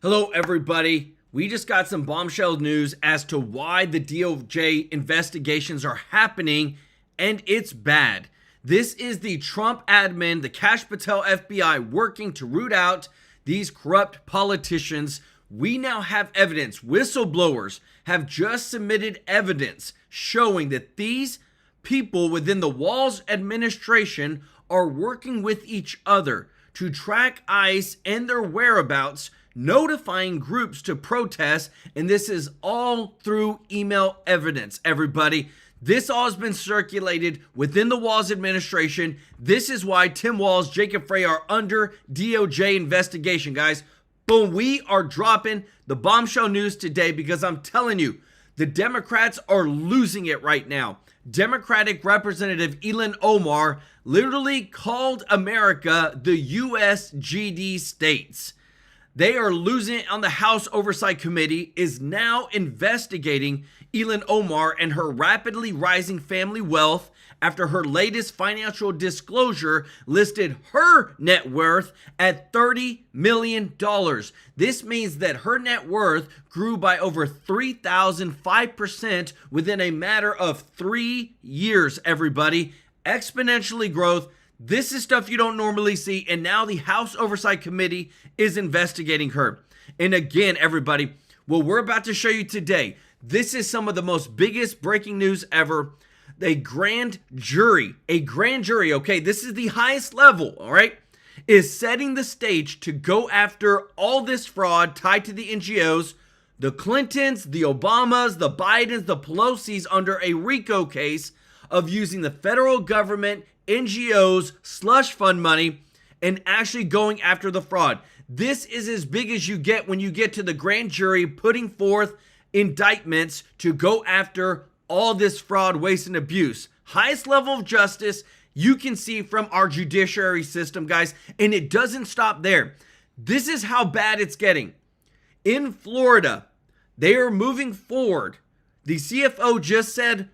Hello, everybody. We just got some bombshell news as to why the DOJ investigations are happening, and it's bad. This is the Trump admin, the Kash Patel FBI, working to root out these corrupt politicians. We now have evidence. Whistleblowers have just submitted evidence showing that these people within the Walz administration are working with each other to track ICE and their whereabouts, notifying groups to protest, and this is all through email evidence, everybody. This all has been circulated within the Walz administration. This is why Tim Walz, Jacob Frey are under DOJ investigation, guys. Boom, we are dropping the bombshell news today because I'm telling you, the Democrats are losing it right now. Democratic Representative Ilhan OMAR literally called America the USGD states. They are losing it on the House Oversight Committee is now investigating Ilhan OMAR and her rapidly rising family wealth after her latest financial disclosure listed her net worth at $30 million. This means that her net worth grew by over 3,005% within a matter of 3 years, everybody. Exponentially growth. This is stuff you don't normally see, and now the House Oversight Committee is investigating her. And again, everybody, what we're about to show you today, this is some of the most biggest breaking news ever. A grand jury, okay, this is the highest level, all right, is setting the stage to go after all this fraud tied to the NGOs, the Clintons, the Obamas, the Bidens, the Pelosi's under a RICO case of using the federal government, NGOs, slush fund money, and actually going after the fraud. This is as big as you get when you get to the grand jury putting forth indictments to go after all this fraud, waste, and abuse. Highest level of justice you can see from our judiciary system, guys, and it doesn't stop there. This is how bad it's getting. In Florida, they are moving forward. The CFO just said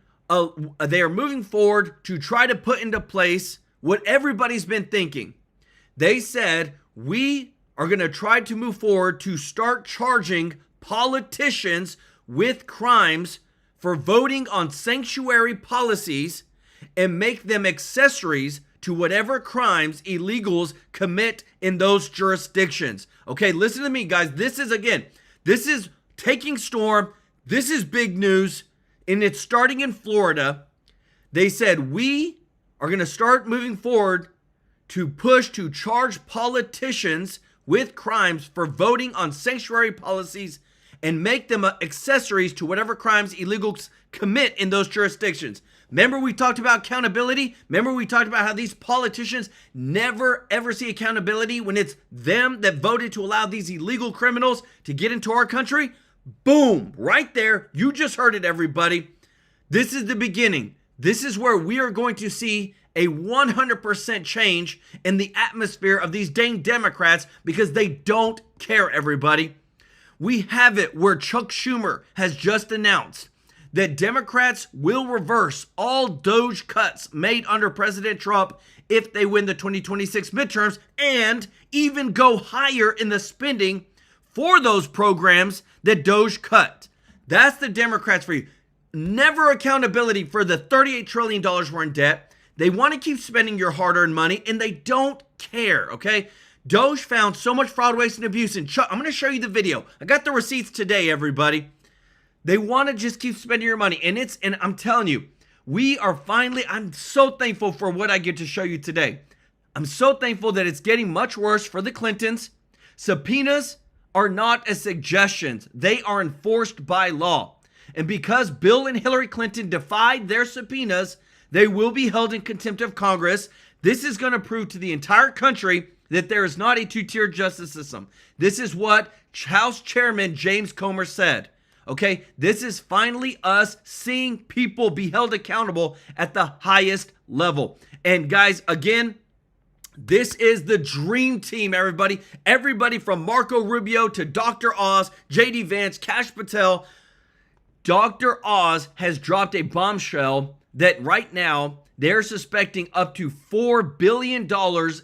they are moving forward to try to put into place what everybody's been thinking. They said, we are going to try to move forward to start charging politicians with crimes for voting on sanctuary policies and make them accessories to whatever crimes illegals commit in those jurisdictions. Okay, listen to me, guys. This is taking storm. This is big news. And it's starting in Florida. They said, we are going to start moving forward to push to charge politicians with crimes for voting on sanctuary policies and make them accessories to whatever crimes illegals commit in those jurisdictions. Remember we talked about accountability? Remember we talked about how these politicians never ever see accountability when it's them that voted to allow these illegal criminals to get into our country? Boom, right there. You just heard it, everybody. This is the beginning. This is where we are going to see a 100% change in the atmosphere of these dang Democrats because they don't care, everybody. We have it where Chuck Schumer has just announced that Democrats will reverse all DOJ cuts made under President Trump if they win the 2026 midterms and even go higher in the spending for those programs that DOJ cut. That's the Democrats for you. Never accountability for the $38 trillion we're in debt. They want to keep spending your hard-earned money, and they don't care, okay? DOJ found so much fraud, waste, and abuse. And Chuck, I'm going to show you the video. I got the receipts today, everybody. They want to just keep spending your money. And I'm telling you, I'm so thankful for what I get to show you today. I'm so thankful that it's getting much worse for the Clintons. Subpoenas are not a suggestions. They are enforced by law. And because Bill and Hillary Clinton defied their subpoenas, they will be held in contempt of Congress. This is going to prove to the entire country that there is not a two-tier justice system. This is what House Chairman James Comer said. Okay, this is finally us seeing people be held accountable at the highest level. And guys, again, this is the dream team, everybody. Everybody from Marco Rubio to Dr. Oz, JD Vance, Kash Patel. Dr. Oz has dropped a bombshell that right now they're suspecting up to $4 billion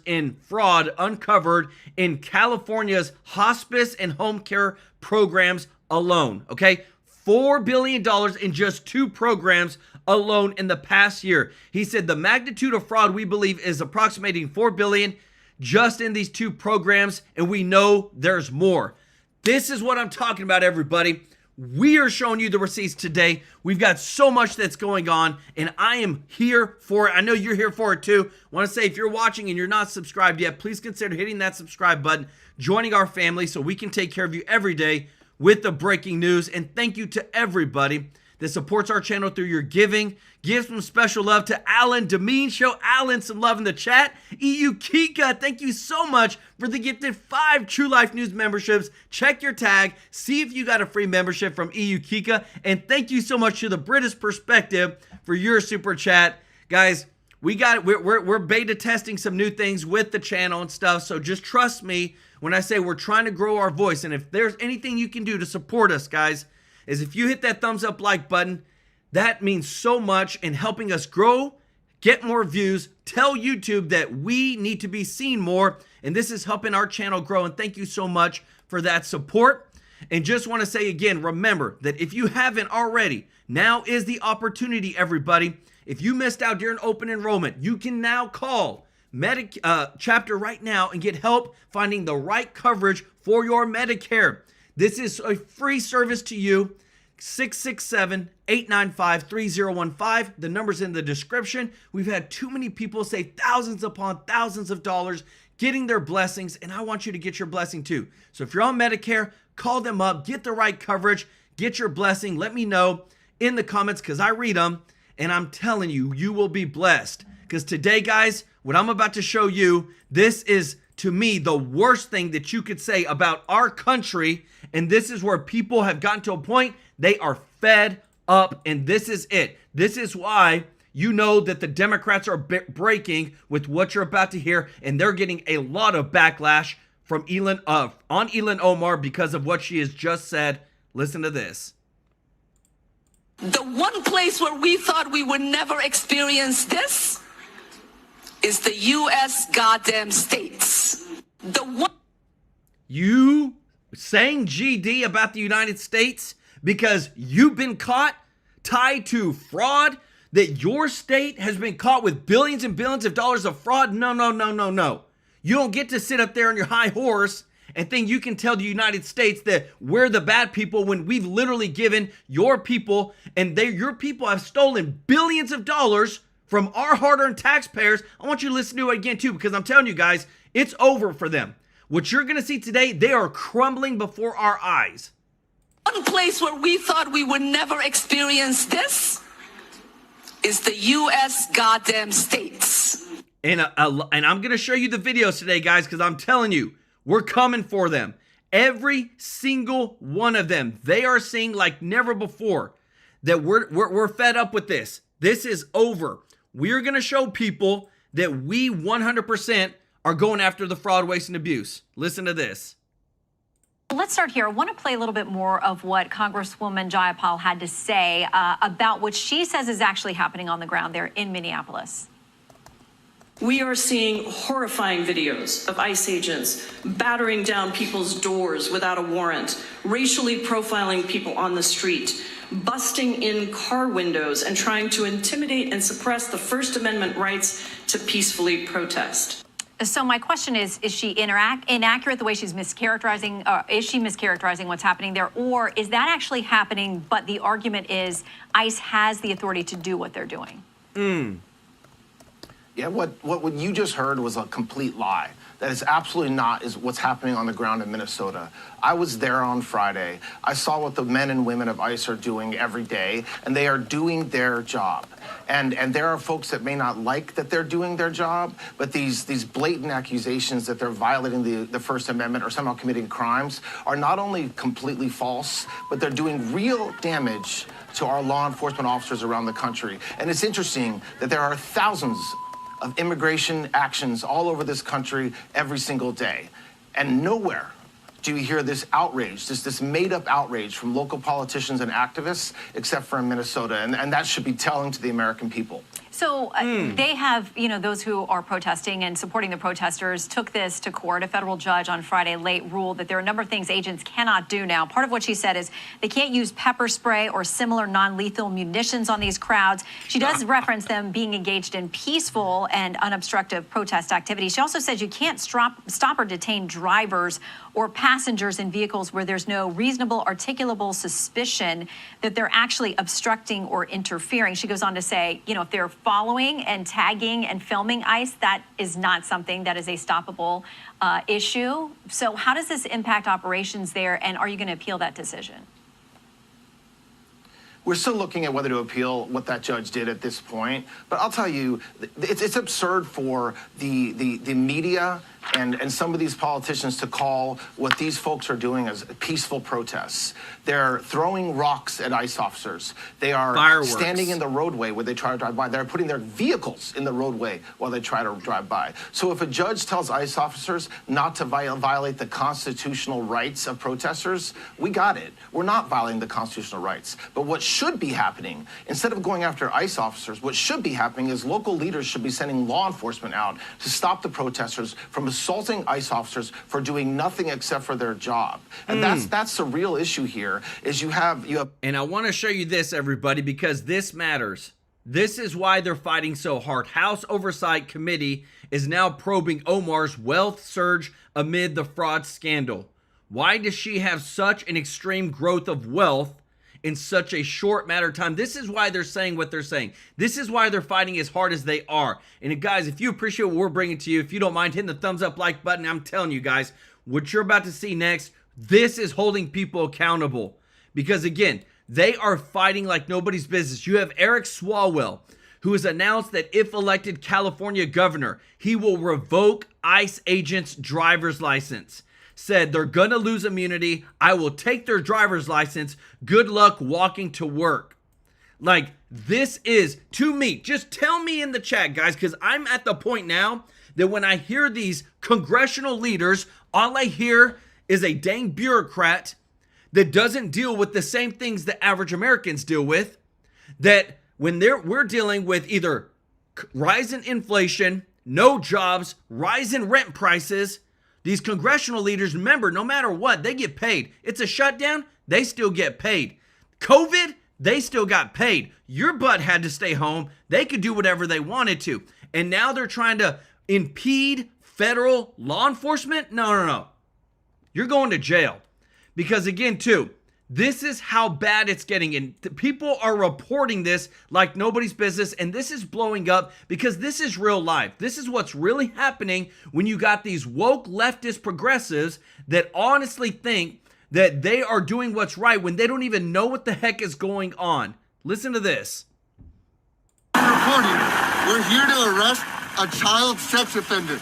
in fraud uncovered in California's hospice and home care programs alone. Okay, $4 billion in just 2 programs alone in the past year. He said the magnitude of fraud we believe is approximating $4 billion just in these 2 programs, and we know there's more. This is what I'm talking about, everybody. We are showing you the receipts today. We've got so much that's going on, and I am here for it. I know you're here for it too. I want to say, if you're watching and you're not subscribed yet, please consider hitting that subscribe button, joining our family so we can take care of you every day with the breaking news. And thank you to everybody that supports our channel through your giving. Give some special love to Alan Demeen. Show Alan some love in the chat. EU Kika, thank you so much for the gifted 5 TrueLife News memberships. Check your tag. See if you got a free membership from EU Kika. And thank you so much to the British Perspective for your super chat. Guys, we're beta testing some new things with the channel and stuff. So just trust me when I say we're trying to grow our voice. And if there's anything you can do to support us, guys, is if you hit that thumbs up like button. That means so much in helping us grow, get more views, tell YouTube that we need to be seen more, and this is helping our channel grow. And thank you so much for that support. And just want to say again, remember that if you haven't already, now is the opportunity, everybody. If you missed out during open enrollment, you can now call chapter right now and get help finding the right coverage for your Medicare. This is a free service to you. 667-895-3015. The number's in the description. We've had too many people save thousands upon thousands of dollars getting their blessings, and I want you to get your blessing too. So if you're on Medicare, call them up, get the right coverage, get your blessing. Let me know in the comments because I read them, and I'm telling you, you will be blessed. Because today, guys, what I'm about to show you, this is, to me, the worst thing that you could say about our country. And this is where people have gotten to a point they are fed up, and this is it. This is why you know that the Democrats are breaking with what you're about to hear, and they're getting a lot of backlash from Ilhan OMAR because of what she has just said. Listen to this. The one place where we thought we would never experience this is the U.S. goddamn states. The one. You saying GD about the United States because you've been caught tied to fraud, that your state has been caught with billions and billions of dollars of fraud? No, no, no, no, no. You don't get to sit up there on your high horse and think you can tell the United States that we're the bad people when we've literally given your people, and your people have stolen billions of dollars from our hard-earned taxpayers. I want you to listen to it again too, because I'm telling you guys, it's over for them. What you're going to see today, they are crumbling before our eyes. One place where we thought we would never experience this is the U.S. goddamn states. And I'm going to show you the videos today, guys, because I'm telling you, we're coming for them. Every single one of them. They are seeing like never before that we're fed up with this. This is over. We're going to show people that we 100% are going after the fraud, waste, and abuse. Listen to this. Let's start here. I want to play a little bit more of what Congresswoman Jayapal had to say about what she says is actually happening on the ground there in Minneapolis. We are seeing horrifying videos of ICE agents battering down people's doors without a warrant, racially profiling people on the street, busting in car windows and trying to intimidate and suppress the First Amendment rights to peacefully protest. So my question is she inaccurate the way she's mischaracterizing? Is she mischaracterizing what's happening there? Or is that actually happening, but the argument is ICE has the authority to do what they're doing? Yeah, what you just heard was a complete lie. That is absolutely not what's happening on the ground in Minnesota. I was there on Friday. I saw what the men and women of ICE are doing every day, and they are doing their job. And there are folks that may not like that they're doing their job, but these blatant accusations that they're violating the First Amendment or somehow committing crimes are not only completely false, but they're doing real damage to our law enforcement officers around the country. And it's interesting that there are thousands of immigration actions all over this country every single day. And nowhere do you hear this outrage, this made-up outrage from local politicians and activists, except for in Minnesota, and that should be telling to the American people. So they have, those who are protesting and supporting the protesters took this to court. A federal judge on Friday late ruled that there are a number of things agents cannot do now. Part of what she said is they can't use pepper spray or similar non-lethal munitions on these crowds. She does reference them being engaged in peaceful and unobstructive protest activity. She also says you can't stop or detain drivers or passengers in vehicles where there's no reasonable, articulable suspicion that they're actually obstructing or interfering. She goes on to say, if they're following and tagging and filming ICE, that is not something that is a stoppable issue. So how does this impact operations there, and are you going to appeal that decision? We're still looking at whether to appeal what that judge did at this point, but I'll tell you, it's absurd for the media and some of these politicians to call what these folks are doing as peaceful protests. They're throwing rocks at ICE officers. They are Fireworks. Standing in the roadway where they try to drive by. They're putting their vehicles in the roadway while they try to drive by. So if a judge tells ICE officers not to violate the constitutional rights of protesters, we got it. We're not violating the constitutional rights. But what should be happening, instead of going after ICE officers, what should be happening is local leaders should be sending law enforcement out to stop the protesters from assaulting ICE officers for doing nothing except for their job. And that's the real issue here, is you have. And I want to show you this, everybody, because this matters. This is why they're fighting so hard. House Oversight Committee is now probing Omar's wealth surge amid the fraud scandal. Why does she have such an extreme growth of wealth in such a short matter of time? This is why they're saying what they're saying. This is why they're fighting as hard as they are. And guys, if you appreciate what we're bringing to you, if you don't mind hitting the thumbs up like button, I'm telling you guys, what you're about to see next, this is holding people accountable. Because again, they are fighting like nobody's business. You have Eric Swalwell, who has announced that if elected California governor, he will revoke ICE agents' driver's license. Said they're gonna lose immunity. I will take their driver's license. Good luck walking to work. Like, this is, to me, just tell me in the chat, guys, because I'm at the point now that when I hear these congressional leaders, all I hear is a dang bureaucrat that doesn't deal with the same things that average Americans deal with, that when we're dealing with either rise in inflation, no jobs, rise in rent prices. These congressional leaders, remember, no matter what, they get paid. It's a shutdown, they still get paid. COVID, they still got paid. Your butt had to stay home. They could do whatever they wanted to. And now they're trying to impede federal law enforcement? No. You're going to jail. Because again, too, this is how bad it's getting. And people are reporting this like nobody's business. And this is blowing up because this is real life. This is what's really happening when you got these woke leftist progressives that honestly think that they are doing what's right when they don't even know what the heck is going on. Listen to this. Reporting, we're here to arrest a child sex offender.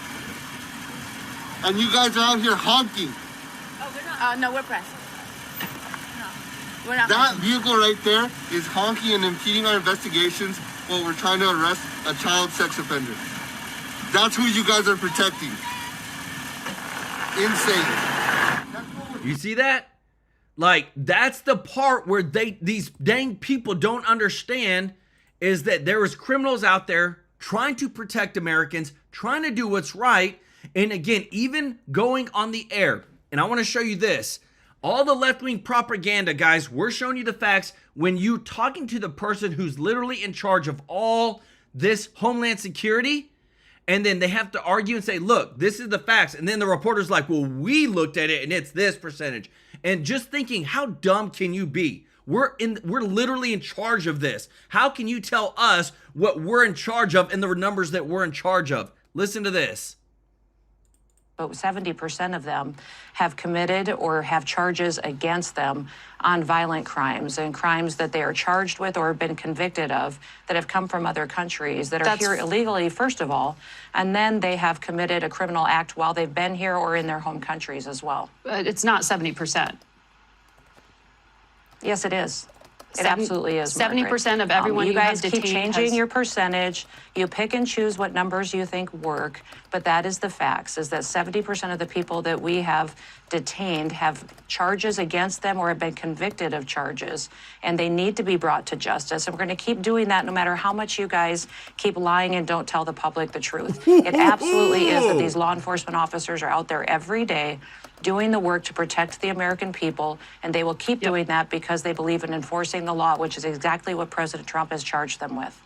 And you guys are out here honking. Oh, we're not. No, we're pressed. We're not. That vehicle right there is honking and impeding our investigations while we're trying to arrest a child sex offender. That's who you guys are protecting. Insane. You see that? Like, that's the part where these dang people don't understand, is that there is criminals out there trying to protect Americans, trying to do what's right. And again, even going on the air. And I want to show you this. All the left-wing propaganda, guys, we're showing you the facts. When you talking to the person who's literally in charge of all this Homeland Security, and then they have to argue and say, look, this is the facts. And then the reporter's like, well, we looked at it and it's this percentage. And just thinking, how dumb can you be? We're literally in charge of this. How can you tell us what we're in charge of and the numbers that we're in charge of? Listen to this. About 70% of them have committed or have charges against them on violent crimes and crimes that they are charged with or have been convicted of that have come from other countries that are here illegally, first of all, and then they have committed a criminal act while they've been here or in their home countries as well. It's not 70%. Yes, it is. It absolutely is. 70% of everyone you you have guys keep detained changing has- your percentage. You pick and choose what numbers you think work, but that is the facts, is that 70% of the people that we have detained have charges against them or have been convicted of charges, and they need to be brought to justice. And we're going to keep doing that no matter how much you guys keep lying and don't tell the public the truth. It absolutely is that these law enforcement officers are out there every day doing the work to protect the American people, and they will keep doing that because they believe in enforcing the law, which is exactly what President Trump has charged them with.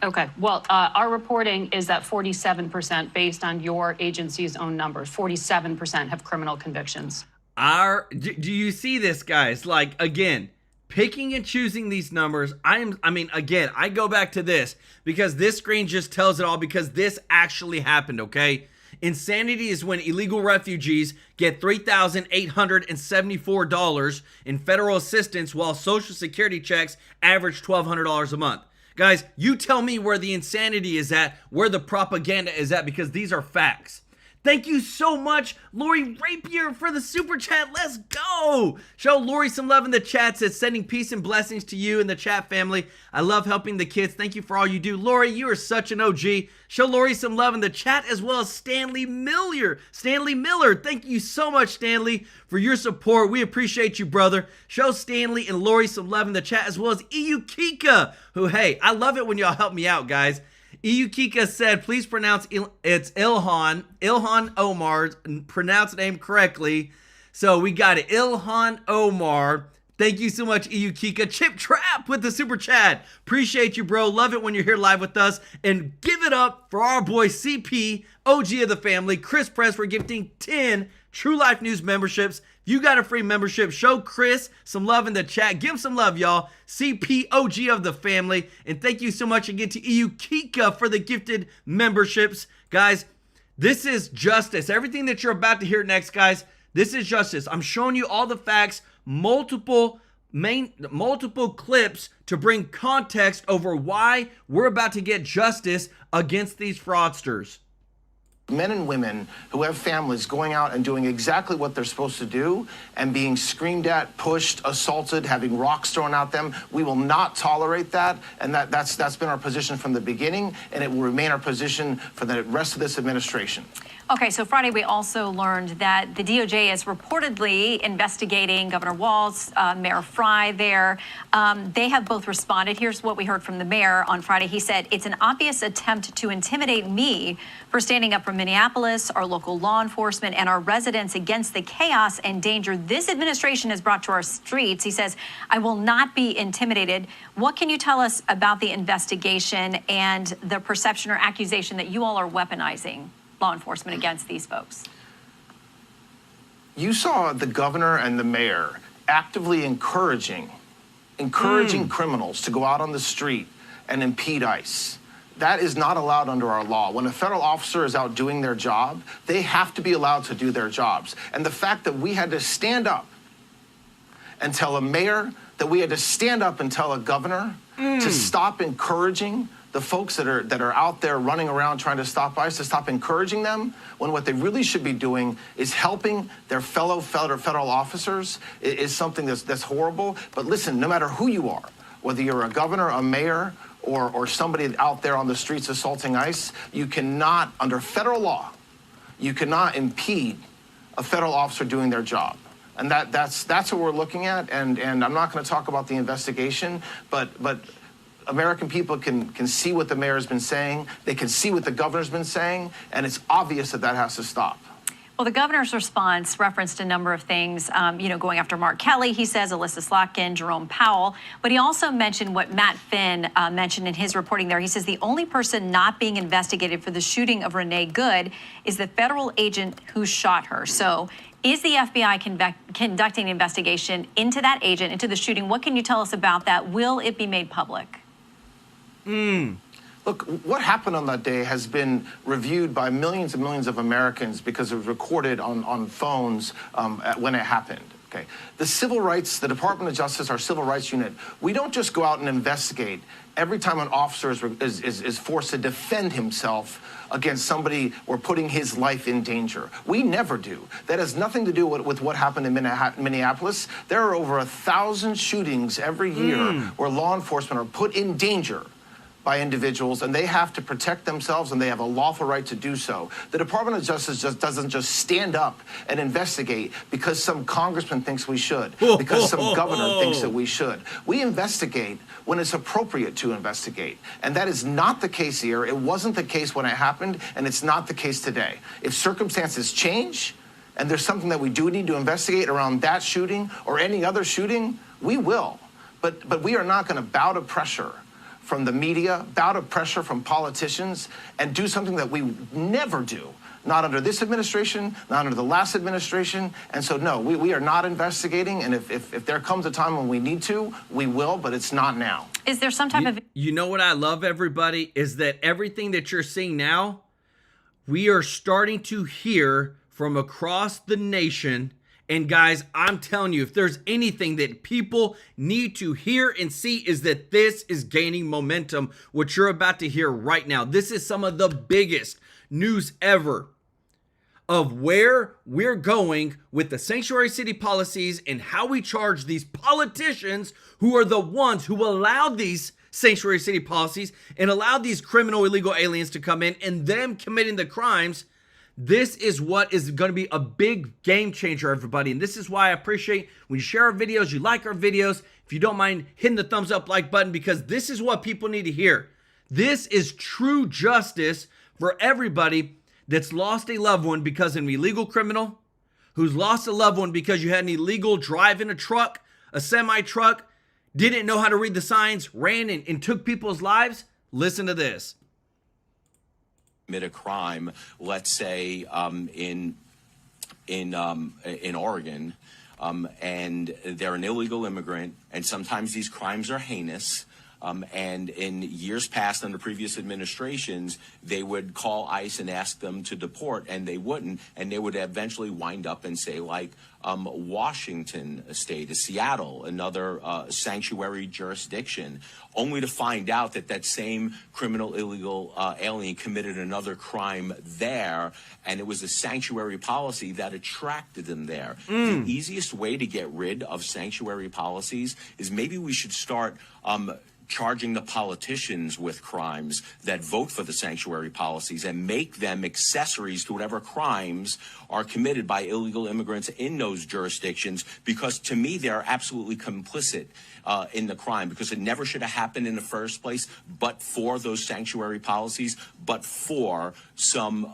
Okay, well, our reporting is that 47%, based on your agency's own numbers, 47% have criminal convictions. Do you see this, guys? Like, again, picking and choosing these numbers. I mean, again, I go back to this because this screen just tells it all, because this actually happened, okay? Insanity is when illegal refugees get $3,874 in federal assistance while Social Security checks average $1,200 a month. Guys, you tell me where the insanity is at, where the propaganda is at, because these are facts. Thank you so much, Lori Rapier, for the super chat. Let's go. Show Lori some love in the chat. Says, sending peace and blessings to you and the chat family. I love helping the kids. Thank you for all you do. Lori, you are such an OG. Show Lori some love in the chat, as well as Stanley Miller. Thank you so much, Stanley, for your support. We appreciate you, brother. Show Stanley and Lori some love in the chat, as well as EU Kika, who, hey, I love it when y'all help me out, guys. EU Kika said, please pronounce it's Ilhan OMAR, pronounce the name correctly. So we got it, Ilhan OMAR. Thank you so much, EU Kika. Chip Trap with the super chat. Appreciate you, bro. Love it when you're here live with us. And give it up for our boy CP, OG of the family, Chris Press, for gifting 10 TrueLife News memberships. If you got a free membership, show Chris some love in the chat. Give him some love, y'all. CP, OG of the family. And thank you so much again to EU Kika for the gifted memberships. Guys, this is justice. Everything that you're about to hear next, guys, this is justice. I'm showing you all the facts, multiple clips to bring context over why we're about to get justice against these fraudsters. Men and women who have families going out and doing exactly what they're supposed to do and being screamed at, pushed, assaulted, having rocks thrown at them. We will not tolerate that, and that's been our position from the beginning, and it will remain our position for the rest of this administration. Okay, so Friday we also learned that the DOJ is reportedly investigating Governor Walz, Mayor Fry there. They have both responded. Here's what we heard from the mayor on Friday. He said, it's an obvious attempt to intimidate me for standing up for Minneapolis, our local law enforcement, and our residents against the chaos and danger this administration has brought to our streets. He says, I will not be intimidated. What can you tell us about the investigation and the perception or accusation that you all are weaponizing law enforcement against these folks? You saw the governor and the mayor actively encouraging criminals to go out on the street and impede ICE. That is not allowed under our law. When a federal officer is out doing their job, they have to be allowed to do their jobs. And the fact that we had to stand up and tell a mayor, that we had to stand up and tell a governor to stop encouraging the folks that are out there running around trying to stop ICE, to stop encouraging them, when what they really should be doing is helping their fellow federal officers, is something that's horrible. But listen, no matter who you are, whether you're a governor, a mayor, or somebody out there on the streets assaulting ICE, you cannot, under federal law, you cannot impede a federal officer doing their job. And that's what we're looking at. And I'm not going to talk about the investigation, but American people can see what the mayor has been saying. They can see what the governor's been saying, and it's obvious that has to stop. Well, the governor's response referenced a number of things, going after Mark Kelly, he says, Alyssa Slotkin, Jerome Powell, but he also mentioned what Matt Finn mentioned in his reporting there. He says the only person not being investigated for the shooting of Renee Good is the federal agent who shot her. So is the FBI conducting an investigation into that agent, into the shooting? What can you tell us about that? Will it be made public? Look, what happened on that day has been reviewed by millions and millions of Americans because it was recorded on phones when it happened. Okay. The civil rights, the Department of Justice, our civil rights unit, we don't just go out and investigate every time an officer is forced to defend himself against somebody or putting his life in danger. We never do. That has nothing to do with what happened in Minneapolis. There are over 1,000 shootings every year where law enforcement are put in danger by individuals, and they have to protect themselves, and they have a lawful right to do so. The Department of Justice doesn't just stand up and investigate because some congressman thinks we should, because some governor thinks that we should. We investigate when it's appropriate to investigate, and that is not the case here. It wasn't the case when it happened, and it's not the case today. If circumstances change, and there's something that we do need to investigate around that shooting or any other shooting, we will. But we are not going to bow to pressure from the media, bow to pressure from politicians, and do something that we never do. Not under this administration, not under the last administration. And so, no, we are not investigating. And if there comes a time when we need to, we will, but it's not now. Is there some type of... You know what I love, everybody, is that everything that you're seeing now, we are starting to hear from across the nation. And guys, I'm telling you, if there's anything that people need to hear and see, is that this is gaining momentum, what you're about to hear right now. This is some of the biggest news ever of where we're going with the sanctuary city policies and how we charge these politicians who are the ones who allowed these sanctuary city policies and allowed these criminal illegal aliens to come in and them committing the crimes. This is what is going to be a big game changer, everybody. And this is why I appreciate when you share our videos, you like our videos. If you don't mind hitting the thumbs up like button, because this is what people need to hear. This is true justice for everybody that's lost a loved one because of an illegal criminal, who's lost a loved one because you had an illegal drive in a truck, a semi-truck, didn't know how to read the signs, ran and took people's lives. Listen to this. Commit a crime, let's say in Oregon, and they're an illegal immigrant, and sometimes these crimes are heinous. And in years past, under previous administrations, they would call ICE and ask them to deport, and they wouldn't, and they would eventually wind up in, say, like Washington State, Seattle, another sanctuary jurisdiction, only to find out that that same criminal illegal alien committed another crime there, and it was the sanctuary policy that attracted them there. The easiest way to get rid of sanctuary policies is maybe we should start charging the politicians with crimes that vote for the sanctuary policies and make them accessories to whatever crimes are committed by illegal immigrants in those jurisdictions, because to me they're absolutely complicit in the crime, because it never should have happened in the first place but for those sanctuary policies, but for some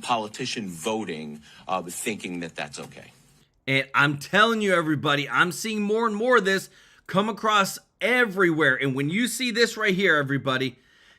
politician voting thinking that that's okay. And I'm telling you, everybody, I'm seeing more and more of this come across everywhere. And when you see this right here, everybody,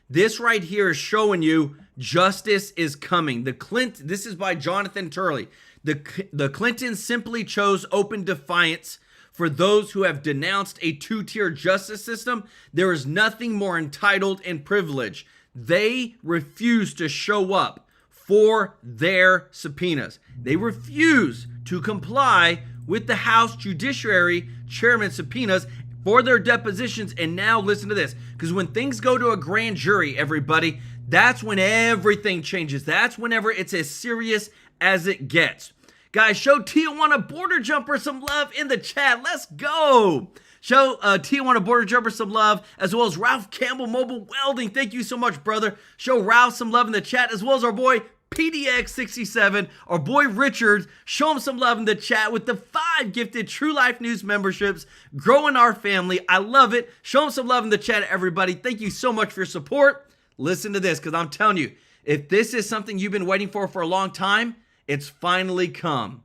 this right here is showing you justice is coming. This is by Jonathan Turley. The Clintons simply chose open defiance for those who have denounced a two-tier justice system. There is nothing more entitled and privileged. They refuse to show up for their subpoenas. They refuse to comply with the House Judiciary Chairman's subpoenas for their depositions. And now listen to this, because when things go to a grand jury, everybody, that's when everything changes. That's whenever it's as serious as it gets. Guys, show Tijuana Border Jumper some love in the chat. Let's go. Show Tijuana Border Jumper some love, as well as Ralph Campbell Mobile Welding. Thank you so much, brother. Show Ralph some love in the chat, as well as our boy PDX67, our boy Richard. Show him some love in the chat with the 5 gifted TrueLife News memberships, growing our family. I love it. Show him some love in the chat, everybody. Thank you so much for your support. Listen to this, because I'm telling you, if this is something you've been waiting for a long time, it's finally come.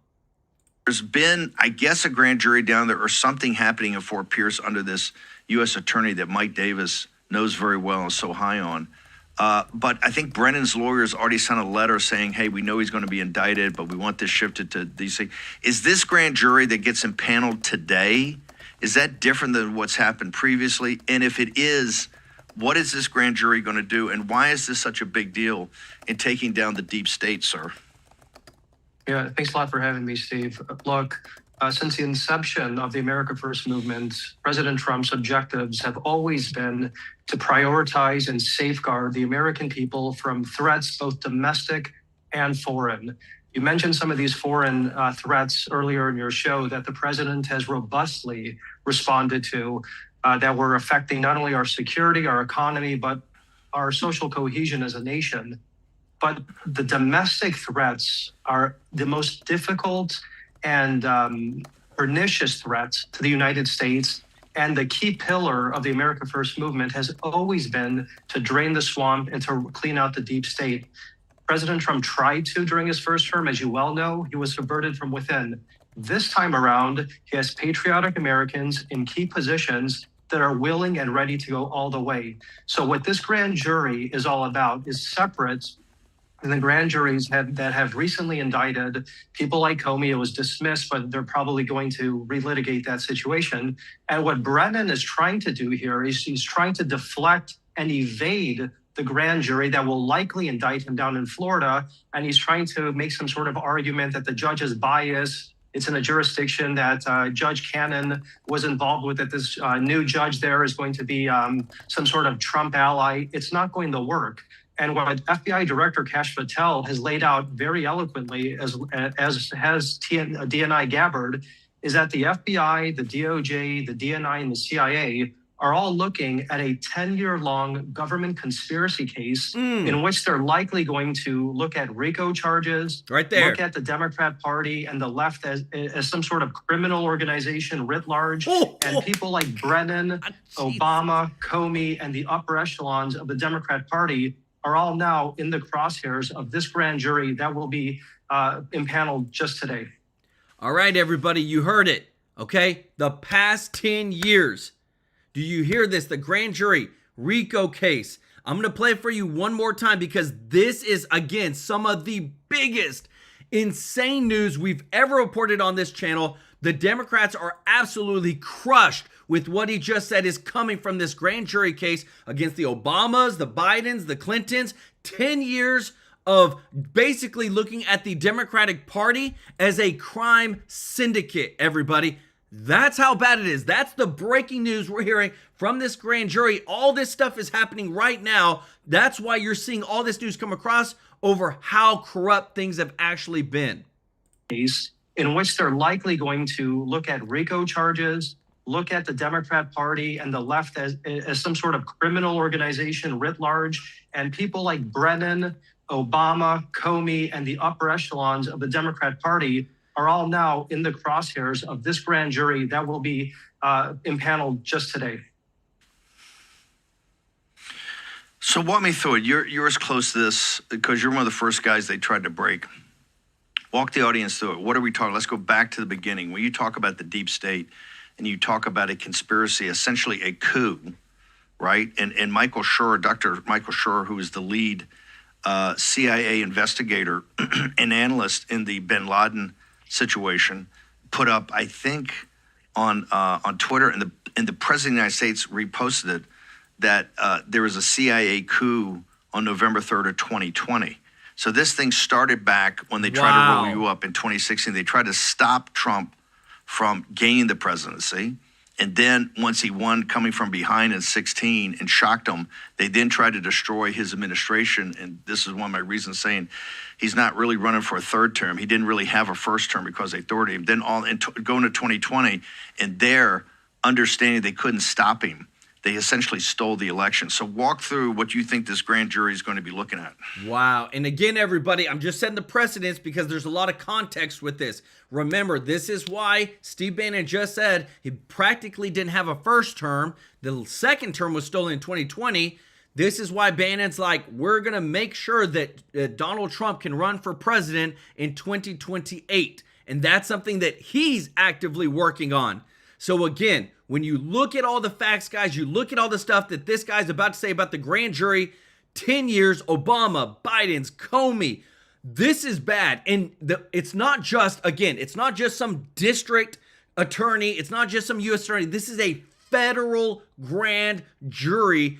There's been, I guess, a grand jury down there or something happening in Fort Pierce under this U.S. attorney that Mike Davis knows very well and is so high on. But I think Brennan's lawyers already sent a letter saying, hey, we know he's going to be indicted, but we want this shifted to D.C. Is this grand jury that gets impaneled today, is that different than what's happened previously? And if it is, what is this grand jury going to do? And why is this such a big deal in taking down the deep state, sir? Yeah, thanks a lot for having me, Steve. Look, Since the inception of the America First movement, President Trump's objectives have always been to prioritize and safeguard the American people from threats, both domestic and foreign. You mentioned some of these foreign threats earlier in your show that the president has robustly responded to that were affecting not only our security, our economy, but our social cohesion as a nation. But the domestic threats are the most difficult and pernicious threats to the United States. And the key pillar of the America First movement has always been to drain the swamp and to clean out the deep state. President Trump tried to during his first term, as you well know. He was subverted from within. This time around, he has patriotic Americans in key positions that are willing and ready to go all the way. So what this grand jury is all about is separate than the grand juries that have recently indicted people like Comey. It was dismissed, but they're probably going to relitigate that situation. And what Brennan is trying to do here is he's trying to deflect and evade the grand jury that will likely indict him down in Florida. And he's trying to make some sort of argument that the judge is biased. It's in a jurisdiction that Judge Cannon was involved with, that this new judge there is going to be some sort of Trump ally. It's not going to work. And what FBI Director Kash Patel has laid out very eloquently, as has DNI Gabbard, is that the FBI, the DOJ, the DNI, and the CIA are all looking at a 10-year-long government conspiracy case in which they're likely going to look at RICO charges, right there, look at the Democrat Party and the left as some sort of criminal organization writ large, and people like Brennan, Obama, Comey, and the upper echelons of the Democrat Party are all now in the crosshairs of this grand jury that will be impaneled just today. All right, everybody, you heard it, okay? The past 10 years. Do you hear this? The grand jury RICO case. I'm going to play it for you one more time because this is, again, some of the biggest, insane news we've ever reported on this channel. The Democrats are absolutely crushed with what he just said is coming from this grand jury case against the Obamas, the Bidens, the Clintons. 10 years of basically looking at the Democratic Party as a crime syndicate, everybody. That's how bad it is. That's the breaking news we're hearing from this grand jury. All this stuff is happening right now. That's why you're seeing all this news come across over how corrupt things have actually been. In which they're likely going to look at RICO charges, look at the Democrat Party and the left as some sort of criminal organization writ large, and people like Brennan, Obama, Comey, and the upper echelons of the Democrat Party are all now in the crosshairs of this grand jury that will be impaneled just today. So walk me through it. You're as close to this because you're one of the first guys they tried to break. Walk the audience through it. What are we talking? Let's go back to the beginning. When you talk about the deep state and you talk about a conspiracy, essentially a coup, right? And Michael Schur, Dr. Michael Schur, who is the lead CIA investigator and analyst in the bin Laden situation, put up, I think, on Twitter, and the President of the United States reposted it, that there was a CIA coup on November 3rd of 2020. So this thing started back when they tried to roll you up in 2016. They tried to stop Trump from gaining the presidency. And then once he won coming from behind in 16 and shocked him, they then tried to destroy his administration. And this is one of my reasons saying he's not really running for a third term. He didn't really have a first term because they thwarted him. Then going to 2020, and their understanding they couldn't stop him, they essentially stole the election. So walk through what you think this grand jury is going to be looking at. Wow. And again, everybody, I'm just setting the precedents because there's a lot of context with this. Remember, this is why Steve Bannon just said he practically didn't have a first term. The second term was stolen in 2020. This is why Bannon's like, we're going to make sure that Donald Trump can run for president in 2028. And that's something that he's actively working on. So again, when you look at all the facts, guys, you look at all the stuff that this guy's about to say about the grand jury, 10 years, Obama, Biden's, Comey, this is bad. And it's not just, again, it's not just some district attorney. It's not just some U.S. attorney. This is a federal grand jury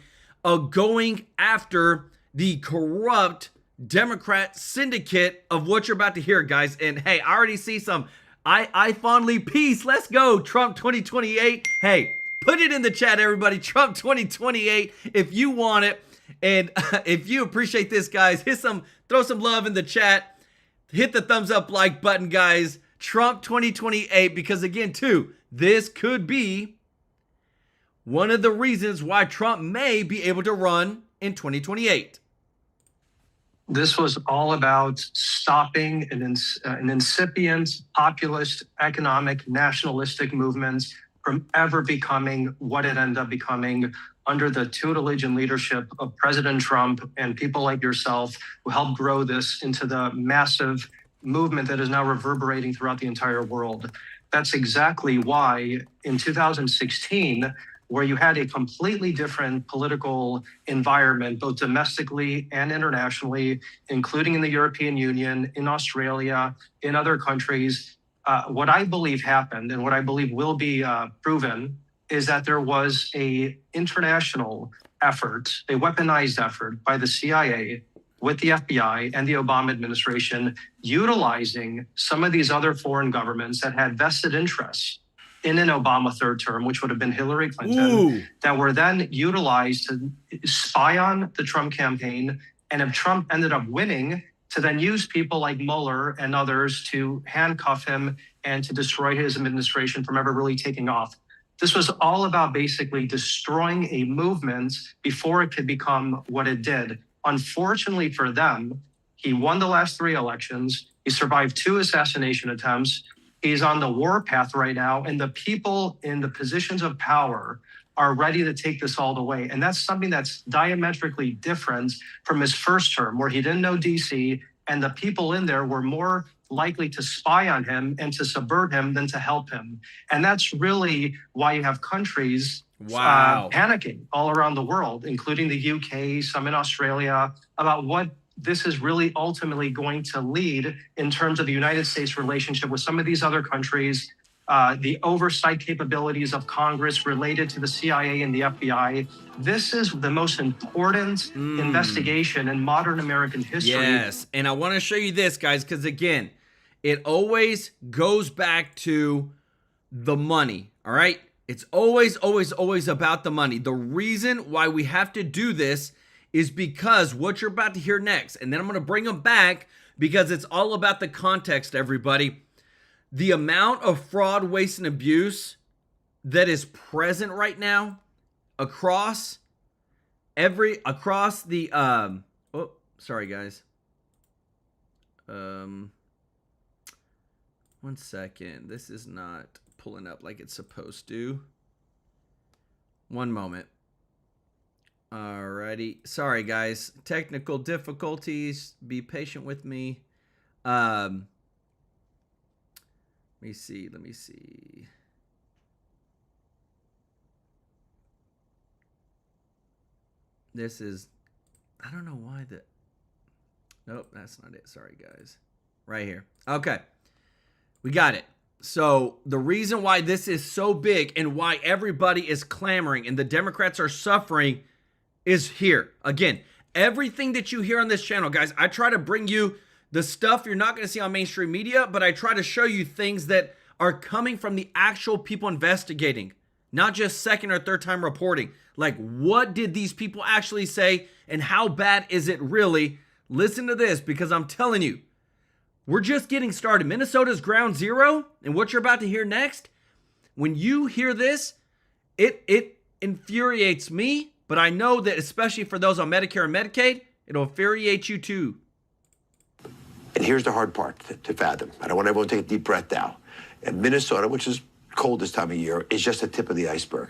going after the corrupt Democrat syndicate of what you're about to hear, guys. And hey, I already see some I fondly peace. Let's go. Trump 2028. Hey, put it in the chat, everybody. Trump 2028 if you want it. And if you appreciate this, guys, throw some love in the chat. Hit the thumbs up like button, guys. Trump 2028, because again, too, this could be one of the reasons why Trump may be able to run in 2028. This was all about stopping an incipient populist, economic, nationalistic movement from ever becoming what it ended up becoming under the tutelage and leadership of President Trump and people like yourself who helped grow this into the massive movement that is now reverberating throughout the entire world. That's exactly why in 2016, where you had a completely different political environment, both domestically and internationally, including in the European Union, in Australia, in other countries, what I believe happened and what I believe will be proven is that there was a international effort, a weaponized effort by the CIA with the FBI and the Obama administration, utilizing some of these other foreign governments that had vested interests in an Obama third term, which would have been Hillary Clinton, that were then utilized to spy on the Trump campaign. And if Trump ended up winning, to then use people like Mueller and others to handcuff him and to destroy his administration from ever really taking off. This was all about basically destroying a movement before it could become what it did. Unfortunately for them, he won the last 3 elections. He survived 2 assassination attempts. He's on the war path right now, and the people in the positions of power are ready to take this all the way. And that's something that's diametrically different from his first term, where he didn't know DC, and the people in there were more likely to spy on him and to subvert him than to help him. And that's really why you have countries panicking all around the world, including the UK, some in Australia, about what this is really ultimately going to lead in terms of the United States relationship with some of these other countries, the oversight capabilities of Congress related to the CIA and the FBI. This is the most important investigation in modern American history. Yes, and I want to show you this, guys, because again, it always goes back to the money, all right? It's always, always, always about the money. The reason why we have to do this is because what you're about to hear next, and then I'm going to bring them back because it's all about the context, everybody. The amount of fraud, waste, and abuse that is present right now across the, oh, sorry, guys. 1 second. This is not pulling up like it's supposed to. 1 moment. Alrighty. Sorry, guys. Technical difficulties. Be patient with me. Let me see. This is, I don't know why nope, that's not it. Sorry, guys. Right here. Okay. We got it. So the reason why this is so big and why everybody is clamoring and the Democrats are suffering is here. Again, everything that you hear on this channel, guys, I try to bring you the stuff you're not going to see on mainstream media, but I try to show you things that are coming from the actual people investigating, not just second or third time reporting. Like, what did these people actually say and how bad is it really? Listen to this, because I'm telling you, we're just getting started. Minnesota's ground zero, and what you're about to hear next, when you hear this, it infuriates me, but I know that especially for those on Medicare and Medicaid, it'll infuriate you too. And here's the hard part to fathom. I don't want everyone to take a deep breath now. And Minnesota, which is cold this time of year, is just the tip of the iceberg.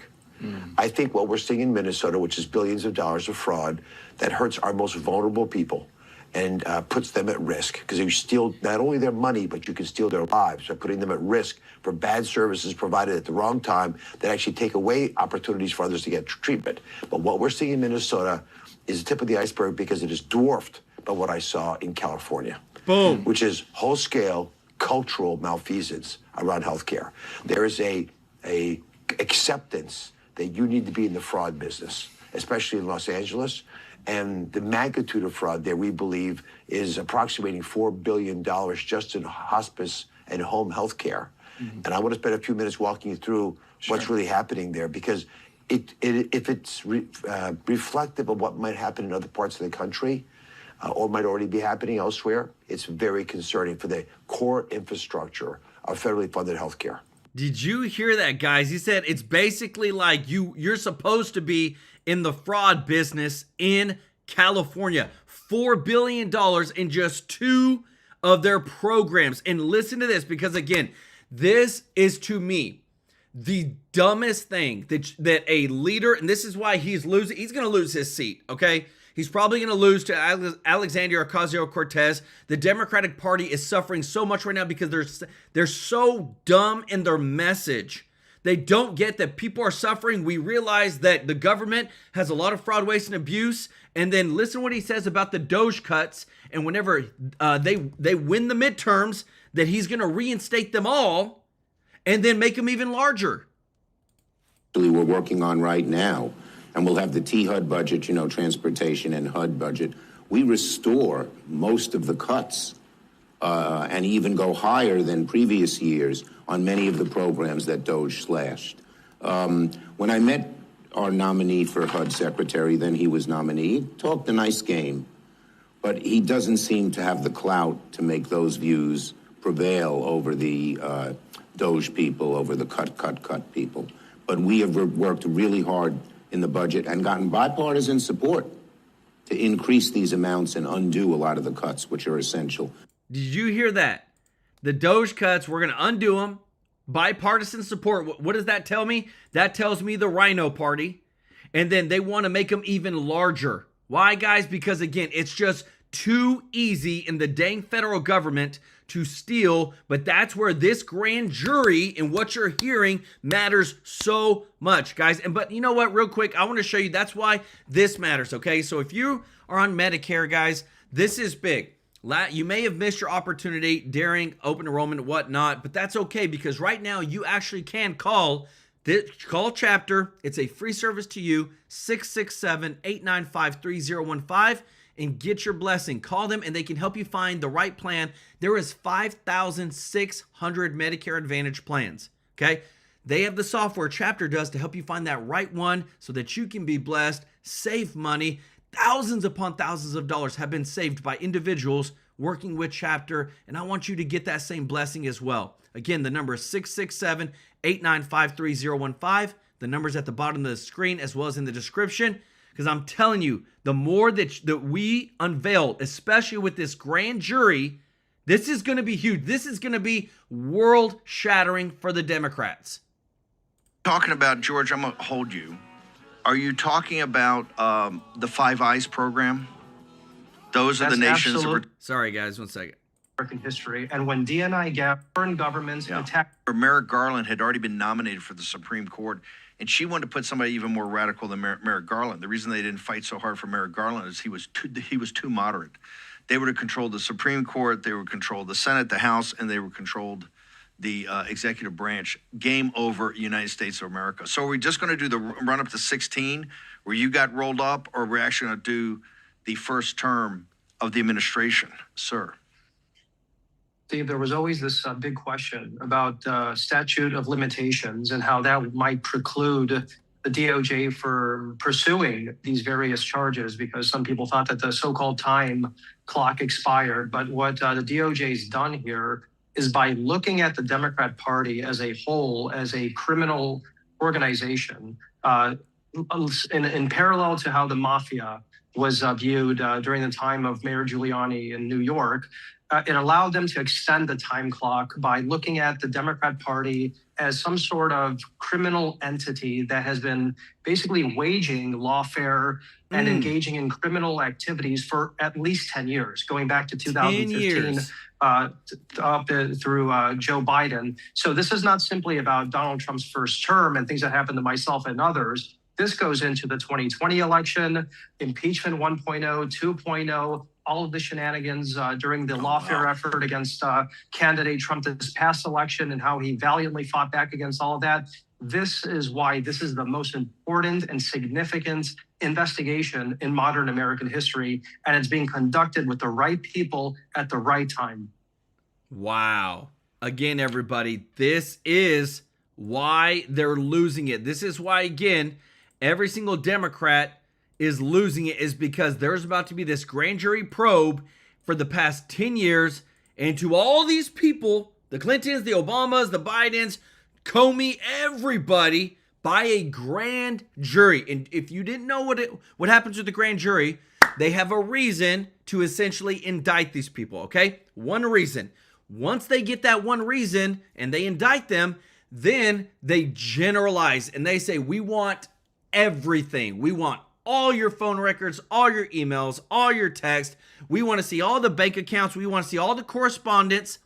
I think what we're seeing in Minnesota, which is billions of dollars of fraud, that hurts our most vulnerable people and puts them at risk, because you steal not only their money, but you can steal their lives by putting them at risk for bad services provided at the wrong time that actually take away opportunities for others to get treatment. But what we're seeing in Minnesota is the tip of the iceberg, because it is dwarfed by what I saw in California. Boom. Which is whole-scale cultural malfeasance around healthcare. There is a acceptance that you need to be in the fraud business, especially in Los Angeles. And the magnitude of fraud there, we believe, is approximating $4 billion just in hospice and home health care. And I want to spend a few minutes walking you through what's really happening there, because if it's reflective of what might happen in other parts of the country, or might already be happening elsewhere, it's very concerning for the core infrastructure of federally funded healthcare. Did you hear that, guys? He said it's basically like you're supposed to be in the fraud business in California. $4 billion in just 2 of their programs. And listen to this, because again, this is, to me, the dumbest thing that a leader, and this is why he's losing. He's going to lose his seat, okay? He's probably going to lose to Alexandria Ocasio-Cortez. The Democratic Party is suffering so much right now because they're so dumb in their message. They don't get that people are suffering. We realize that the government has a lot of fraud, waste, and abuse. And then listen to what he says about the DOJ cuts. And whenever they win the midterms, that he's going to reinstate them all and then make them even larger. We're working on right now, and we'll have the T-HUD budget, transportation and HUD budget. We restore most of the cuts and even go higher than previous years on many of the programs that DOJ slashed. When I met our nominee for HUD secretary, then he was nominee, he talked a nice game, but he doesn't seem to have the clout to make those views prevail over the DOJ people, over the cut people. But we have worked really hard in the budget and gotten bipartisan support to increase these amounts and undo a lot of the cuts, which are essential. Did you hear that? The DOJ cuts, we're going to undo them. Bipartisan support. What does that tell me? That tells me the Rhino Party. And then they want to make them even larger. Why, guys? Because, again, it's just too easy in the dang federal government to steal, but that's where this grand jury and what you're hearing matters so much, guys. But you know what, real quick, I want to show you that's why this matters, okay? So if you are on Medicare, guys, this is big. You may have missed your opportunity during open enrollment and whatnot, but that's okay, because right now you actually can call Chapter. It's a free service to you, 667-895-3015. And get your blessing. Call them and they can help you find the right plan. There is 5,600 Medicare Advantage plans, okay? They have the software, Chapter does, to help you find that right one so that you can be blessed, save money. Thousands upon thousands of dollars have been saved by individuals working with Chapter, and I want you to get that same blessing as well. Again, the number is 667-895-3015. The number's at the bottom of the screen as well as in the description. Because I'm telling you, the more that we unveil, especially with this grand jury, this is going to be huge. This is going to be world-shattering for the Democrats. Talking about, George, I'm going to hold you. Are you talking about the Five Eyes program? Those are the nations that were... Sorry, guys, one second. American history. And when DNI foreign governments attacked... Merrick Garland had already been nominated for the Supreme Court, and she wanted to put somebody even more radical than Merrick Garland. The reason they didn't fight so hard for Merrick Garland is he was too moderate. They would have controlled the Supreme Court, they would control the Senate, the House, and they would controlled the executive branch. Game over, United States of America. So are we just going to do the run up to 16 where you got rolled up, or we're actually going to do the first term of the administration, sir? Steve, there was always this big question about statute of limitations and how that might preclude the DOJ for pursuing these various charges, because some people thought that the so-called time clock expired. But what the DOJ's done here is, by looking at the Democrat Party as a whole, as a criminal organization, in parallel to how the mafia was viewed during the time of Mayor Giuliani in New York, it allowed them to extend the time clock by looking at the Democrat Party as some sort of criminal entity that has been basically waging lawfare and engaging in criminal activities for at least 10 years, going back to 2015 up through Joe Biden. So this is not simply about Donald Trump's first term and things that happened to myself and others. This goes into the 2020 election, impeachment 1.0, 2.0, all of the shenanigans during the lawfare effort against candidate Trump this past election and how he valiantly fought back against all of that. This is why this is the most important and significant investigation in modern American history, and it's being conducted with the right people at the right time. Wow. Again, everybody, this is why they're losing it. This is why, again, every single Democrat is losing it, is because there's about to be this grand jury probe for the past 10 years into all these people, the Clintons, the Obamas, the Bidens, Comey, everybody, by a grand jury. And if you didn't know what happens with the grand jury, they have a reason to essentially indict these people, okay? One reason. Once they get that one reason and they indict them, then they generalize and they say, we want everything. We want all your phone records, all your emails, all your text. We want to see all the bank accounts. We want to see all the correspondence.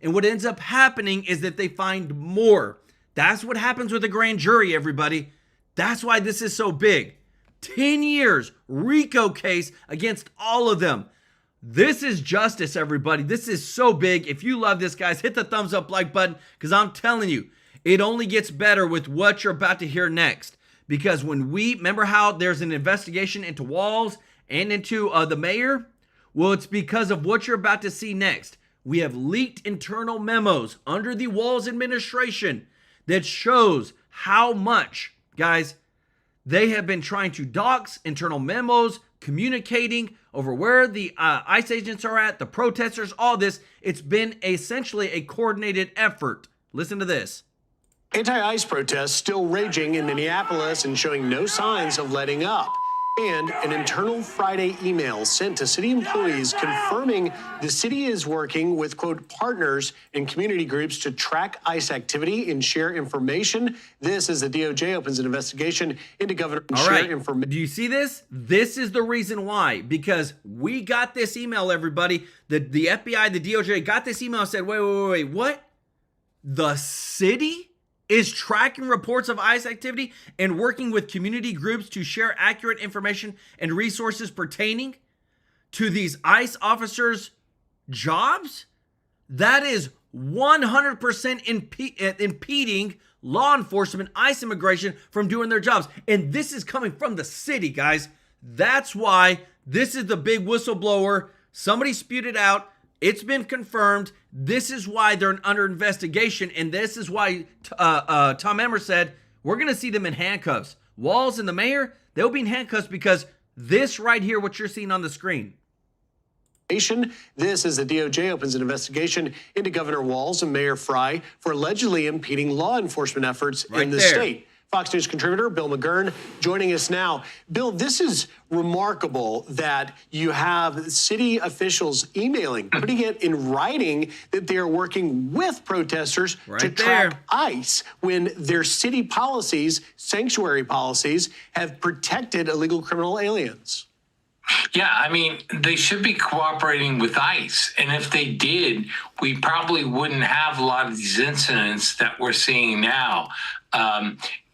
And what ends up happening is that they find more. That's what happens with a grand jury, everybody. That's why this is so big. 10 years, RICO case against all of them. This is justice, everybody. This is so big. If you love this, guys, hit the thumbs up like button, because I'm telling you, it only gets better with what you're about to hear next. Because when remember how there's an investigation into Walz and into the mayor? Well, it's because of what you're about to see next. We have leaked internal memos under the Walz administration that shows how much, guys, they have been trying to dox internal memos, communicating over where the ICE agents are at, the protesters, all this. It's been essentially a coordinated effort. Listen to this. Anti-ICE protests still raging in Minneapolis and showing no signs of letting up. And an internal Friday email sent to city employees confirming the city is working with, quote, partners and community groups to track ICE activity and share information. This is the DOJ opens an investigation into Governor All right. Do you see this? This is the reason why. Because we got this email, everybody. The FBI, the DOJ got this email and said, wait, what? The city is tracking reports of ICE activity and working with community groups to share accurate information and resources pertaining to these ICE officers' jobs? That is 100% impeding law enforcement, ICE immigration from doing their jobs. And this is coming from the city, guys. That's why this is the big whistleblower. Somebody spewed it out. It's been confirmed. This is why they're under investigation, and this is why Tom Emmer said, we're going to see them in handcuffs. Walz and the mayor, they'll be in handcuffs because this right here, what you're seeing on the screen. This is the DOJ opens an investigation into Governor Walz and Mayor Frey for allegedly impeding law enforcement efforts in the state. Fox News contributor Bill McGurn joining us now. Bill, this is remarkable that you have city officials emailing, putting it in writing that they are working with protesters to track ICE when their city policies, sanctuary policies, have protected illegal criminal aliens. Yeah, I mean, they should be cooperating with ICE. And if they did, we probably wouldn't have a lot of these incidents that we're seeing now.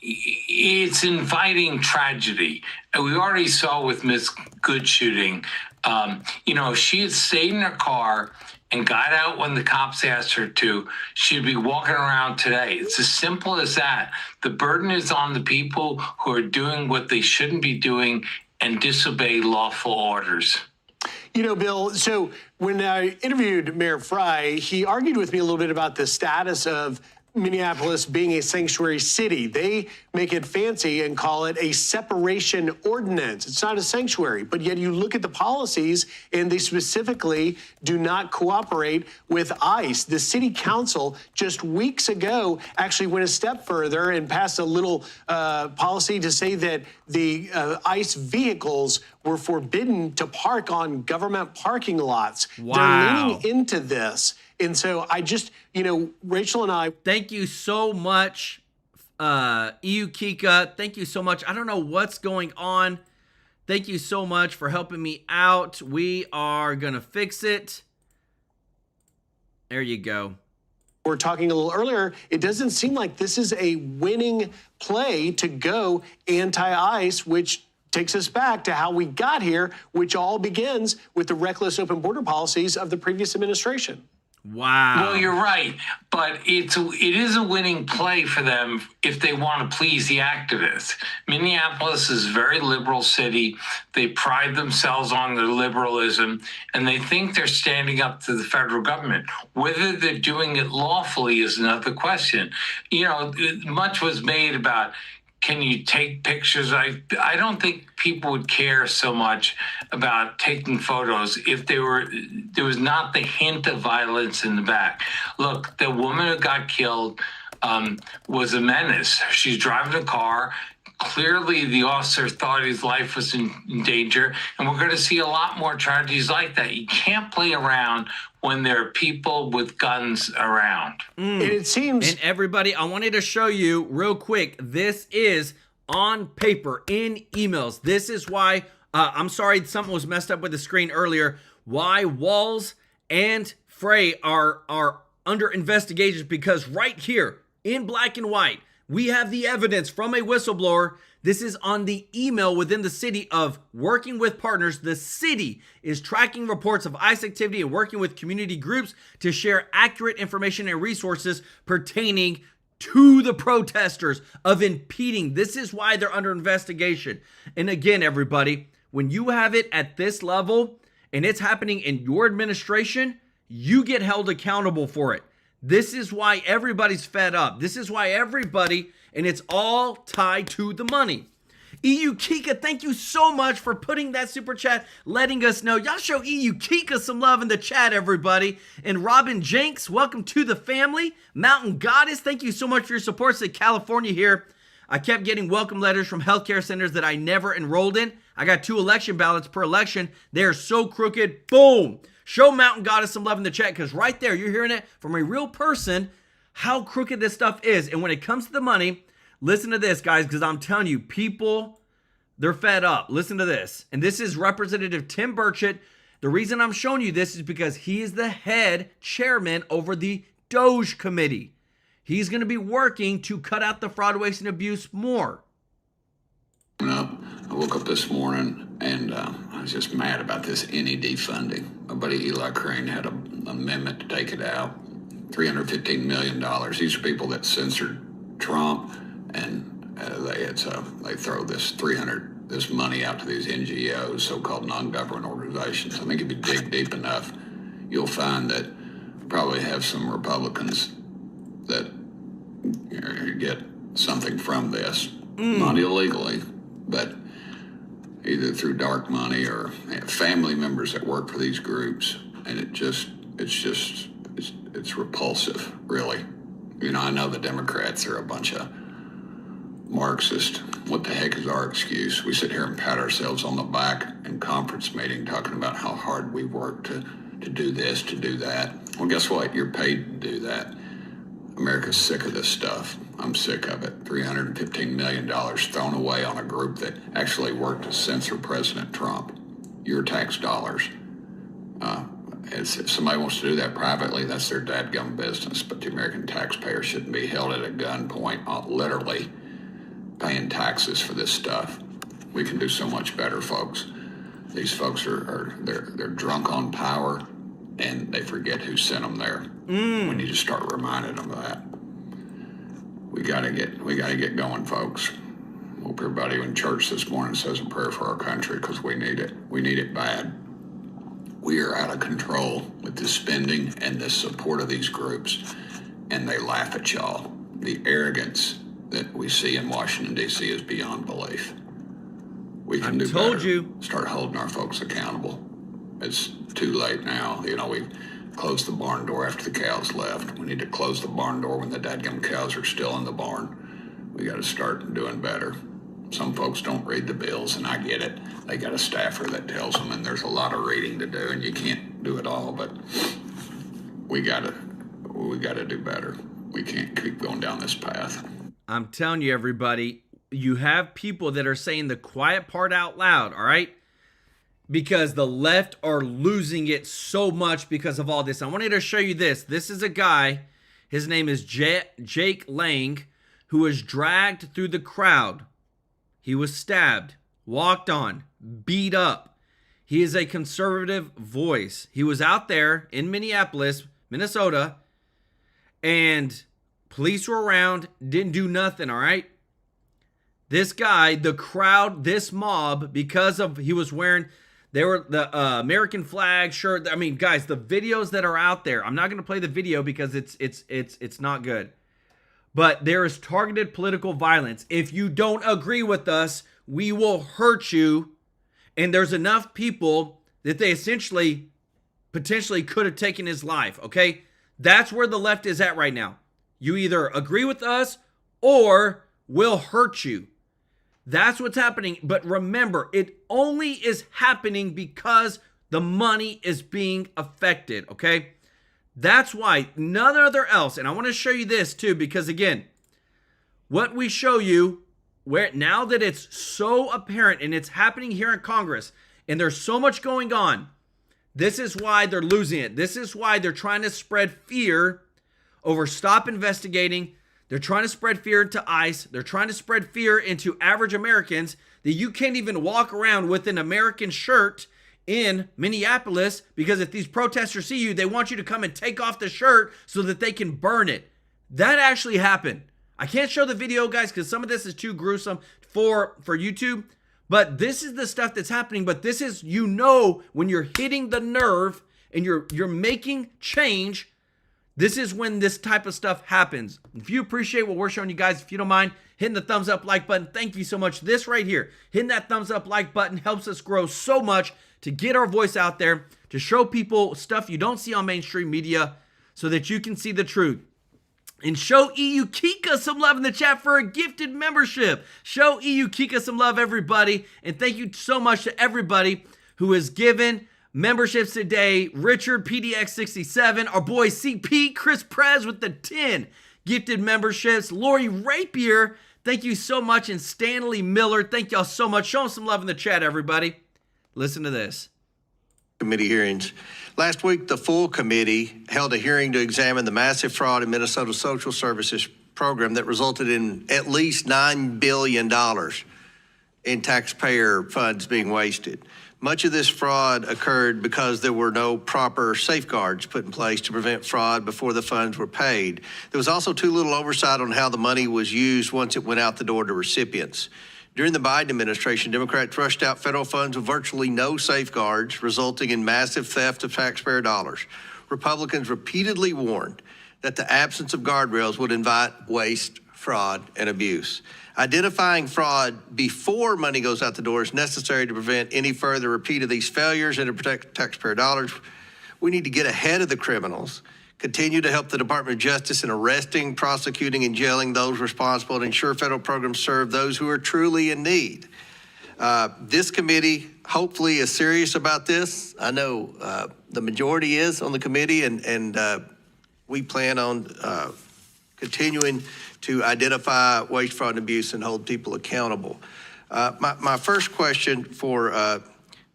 It's inviting tragedy. And we already saw with Miss Good shooting, if she had stayed in her car and got out when the cops asked her to, she'd be walking around today. It's as simple as that. The burden is on the people who are doing what they shouldn't be doing and disobey lawful orders. You know, Bill, so when I interviewed Mayor Frey, he argued with me a little bit about the status of Minneapolis being a sanctuary city. They make it fancy and call it a separation ordinance. It's not a sanctuary, but yet you look at the policies and they specifically do not cooperate with ICE. The city council just weeks ago actually went a step further and passed a little policy to say that the ICE vehicles were forbidden to park on government parking lots. Wow. They're leaning into this. And so I just, Rachel and I. Thank you so much, EU Kika. Thank you so much. I don't know what's going on. Thank you so much for helping me out. We are going to fix it. There you go. We're talking a little earlier. It doesn't seem like this is a winning play to go anti-ICE, which takes us back to how we got here, which all begins with the reckless open border policies of the previous administration. Wow. Well, you're right, but it is a winning play for them if they want to please the activists. Minneapolis is a very liberal city. They pride themselves on their liberalism, and they think they're standing up to the federal government. Whether they're doing it lawfully is another question. You know, much was made about, can you take pictures? I don't think people would care so much about taking photos if there was not the hint of violence in the back. Look, the woman who got killed was a menace. She's driving a car. Clearly, the officer thought his life was in danger, and we're going to see a lot more tragedies like that. You can't play around when there are people with guns around. And it seems... And everybody, I wanted to show you real quick. This is on paper, in emails. This is why, I'm sorry, something was messed up with the screen earlier, why Walls and Frey are under investigations, because right here, in black and white, we have the evidence from a whistleblower. This is on the email within the city of working with partners. The city is tracking reports of ICE activity and working with community groups to share accurate information and resources pertaining to the protesters of impeding. This is why they're under investigation. And again, everybody, when you have it at this level and it's happening in your administration, you get held accountable for it. This is why everybody's fed up. This is why everybody, and it's all tied to the money. EU Kika, thank you so much for putting that super chat, letting us know. Y'all show EU Kika some love in the chat, everybody. And Robin Jenks, welcome to the family. Mountain Goddess, thank you so much for your support. Say California here. I kept getting welcome letters from healthcare centers that I never enrolled in. I got 2 election ballots per election. They are so crooked. Boom. Show Mountain Goddess some love in the chat, because right there, you're hearing it from a real person, how crooked this stuff is. And when it comes to the money, listen to this, guys, because I'm telling you, people, they're fed up. Listen to this. And this is Representative Tim Burchett. The reason I'm showing you this is because he is the head chairman over the DOJ committee. He's going to be working to cut out the fraud, waste, and abuse more. I woke up this morning and I was just mad about this NED funding. My buddy Eli Crane had an amendment to take it out. $315 million. These are people that censored Trump, and they throw this money out to these NGOs, so-called non-government organizations. I think if you dig deep enough, you'll find that probably have some Republicans that get something from this, not illegally, but either through dark money or family members that work for these groups, and it's repulsive, really. You know, I know the Democrats are a bunch of Marxist. What the heck is our excuse? We sit here and pat ourselves on the back in conference meeting talking about how hard we work to do this, to do that. Well, guess what? You're paid to do that. America's sick of this stuff. I'm sick of it. $315 million thrown away on a group that actually worked to censor President Trump. Your tax dollars. If somebody wants to do that privately, that's their dadgum business. But the American taxpayer shouldn't be held at a gunpoint, literally paying taxes for this stuff. We can do so much better, folks. These folks they're drunk on power, and they forget who sent them there. We need to start reminding them of that. We gotta get going, folks. Hope everybody in church this morning says a prayer for our country, because we need it. We need it bad. We are out of control with the spending and the support of these groups, and they laugh at y'all. The arrogance that we see in Washington, D.C. is beyond belief. We can do better. Start holding our folks accountable. It's too late now. You know, we've closed the barn door after the cows left. We need to close the barn door when the dadgum cows are still in the barn. We got to start doing better. Some folks don't read the bills, and I get it. They got a staffer that tells them, and there's a lot of reading to do, and you can't do it all, but we gotta do better. We can't keep going down this path. I'm telling you, everybody, you have people that are saying the quiet part out loud, all right? Because the left are losing it so much because of all this. I wanted to show you this. This is a guy, his name is Jake Lang, who was dragged through the crowd. He was stabbed, walked on, beat up. He is a conservative voice. He was out there in Minneapolis Minnesota, and police were around, didn't do nothing, all right? This guy, the crowd, this mob, because of he was wearing, they were the American flag shirt. I mean, guys, the videos that are out there, I'm not going to play the video because it's not good. But there is targeted political violence. If you don't agree with us, we will hurt you. And there's enough people that they essentially potentially could have taken his life, okay? That's where the left is at right now. You either agree with us or we'll hurt you. That's what's happening. But remember, it only is happening because the money is being affected, okay? That's why, none other else. And I want to show you this too, because again, what we show you, where now that it's so apparent and it's happening here in Congress, and there's so much going on, this is why they're losing it. This is why they're trying to spread fear over stop investigating. They're trying to spread fear into ICE. They're trying to spread fear into average Americans that you can't even walk around with an American shirt in Minneapolis, because if these protesters see you, they want you to come and take off the shirt so that they can burn it. That actually happened. I can't show the video, guys, because some of this is too gruesome for YouTube, but this is the stuff that's happening. But this is, you know, when you're hitting the nerve and you're making change, this is when this type of stuff happens. If you appreciate what we're showing you guys, if you don't mind hitting the thumbs up like button, thank you so much. This right here, hitting that thumbs up like button helps us grow so much to get our voice out there, to show people stuff you don't see on mainstream media so that you can see the truth. And show EU Kika some love in the chat for a gifted membership. Show EU Kika some love, everybody. And thank you so much to everybody who has given memberships today. Richard, PDX67, our boy CP, Chris Prez with the 10 gifted memberships. Lori Rapier, thank you so much. And Stanley Miller, thank y'all so much. Show them some love in the chat, everybody. Listen to this. Committee hearings. Last week, the full committee held a hearing to examine the massive fraud in Minnesota's social services program that resulted in at least $9 billion in taxpayer funds being wasted. Much of this fraud occurred because there were no proper safeguards put in place to prevent fraud before the funds were paid. There was also too little oversight on how the money was used once it went out the door to recipients. During the Biden administration, Democrats rushed out federal funds with virtually no safeguards, resulting in massive theft of taxpayer dollars. Republicans repeatedly warned that the absence of guardrails would invite waste, fraud, and abuse. Identifying fraud before money goes out the door is necessary to prevent any further repeat of these failures and to protect taxpayer dollars. We need to get ahead of the criminals, continue to help the Department of Justice in arresting, prosecuting, and jailing those responsible, and ensure federal programs serve those who are truly in need. This committee hopefully is serious about this. I know the majority is on the committee, and we plan on continuing to identify waste, fraud, and abuse and hold people accountable. My first question for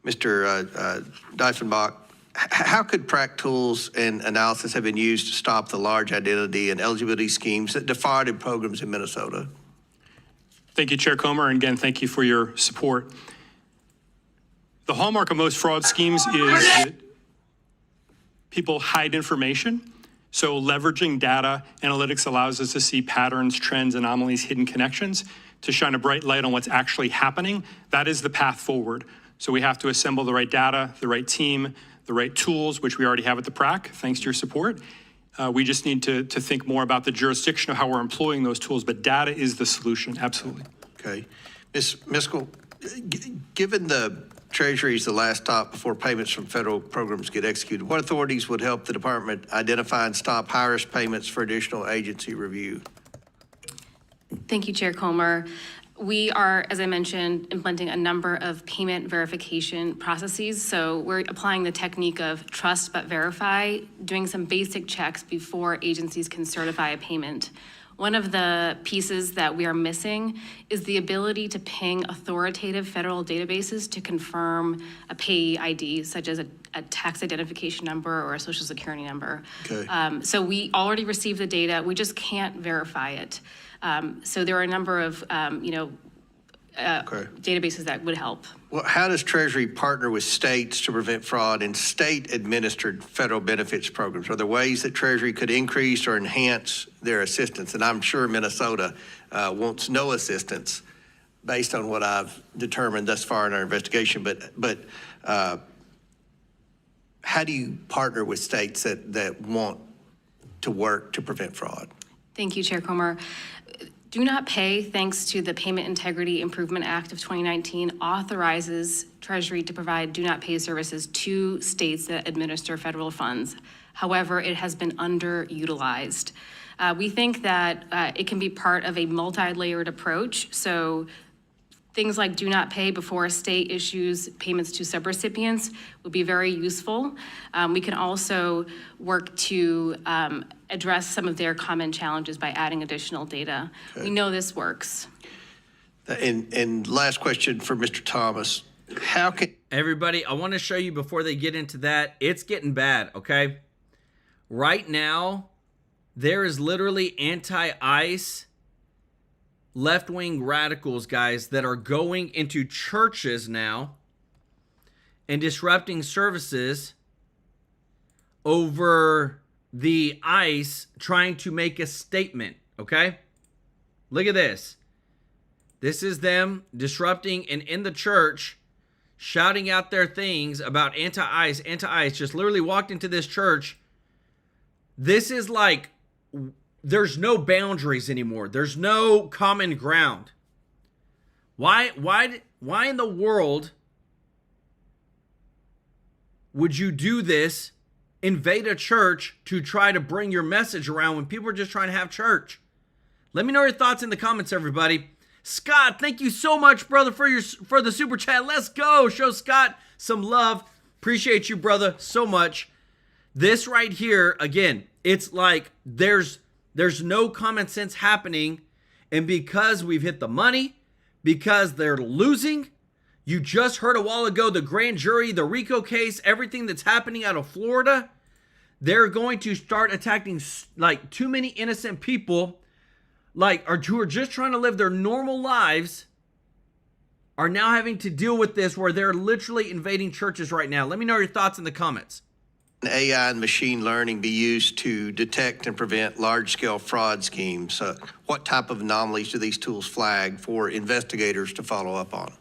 Mr. Diefenbach: how could PRAC tools and analysis have been used to stop the large identity and eligibility schemes that defrauded programs in Minnesota? Thank you, Chair Comer, and again, thank you for your support. The hallmark of most fraud schemes is that people hide information. So leveraging data analytics allows us to see patterns, trends, anomalies, hidden connections, to shine a bright light on what's actually happening. That is the path forward. So we have to assemble the right data, the right team, the right tools, which we already have at the PRAC, thanks to your support. We just need to think more about the jurisdiction of how we're employing those tools, but data is the solution, absolutely. Okay. Ms. Miskell, given the Treasury is the last stop before payments from federal programs get executed, what authorities would help the department identify and stop high-risk payments for additional agency review? Thank you, Chair Comer. We are, as I mentioned, implementing a number of payment verification processes. So we're applying the technique of trust but verify, doing some basic checks before agencies can certify a payment. One of the pieces that we are missing is the ability to ping authoritative federal databases to confirm a payee ID, such as a tax identification number or a social security number. Okay. So we already received the data, we just can't verify it. So there are a number of, databases that would help. Well, how does Treasury partner with states to prevent fraud in state-administered federal benefits programs? Are there ways that Treasury could increase or enhance their assistance? And I'm sure Minnesota wants no assistance based on what I've determined thus far in our investigation. But how do you partner with states that want to work to prevent fraud? Thank you, Chair Comer. Do Not Pay, thanks to the Payment Integrity Improvement Act of 2019, authorizes Treasury to provide Do Not Pay services to states that administer federal funds. However, it has been underutilized. We think that it can be part of a multi-layered approach. So things like Do Not Pay before a state issues payments to subrecipients would be very useful. We can also work to address some of their common challenges by adding additional data. Okay. We know this works. And last question for Mr. Thomas. How can... Everybody, I want to show you before they get into that, it's getting bad, okay? Right now, there is literally anti-ICE left-wing radicals, guys, that are going into churches now and disrupting services over the ICE trying to make a statement, okay? Look at this. This is them disrupting and in the church shouting out their things about anti-ICE, anti-ICE, just literally walked into this church. This is like... There's no boundaries anymore. There's no common ground. Why in the world would you do this, invade a church to try to bring your message around when people are just trying to have church? Let me know your thoughts in the comments, everybody. Scott, thank you so much, brother, for the super chat. Let's go. Show Scott some love. Appreciate you, brother, so much. This right here, again, it's like there's no common sense happening, and because we've hit the money, because they're losing, you just heard a while ago the grand jury, the RICO case, everything that's happening out of Florida, they're going to start attacking like too many innocent people, who are just trying to live their normal lives, are now having to deal with this where they're literally invading churches right now. Let me know your thoughts in the comments. AI and machine learning be used to detect and prevent large-scale fraud schemes? What type of anomalies do these tools flag for investigators to follow up on?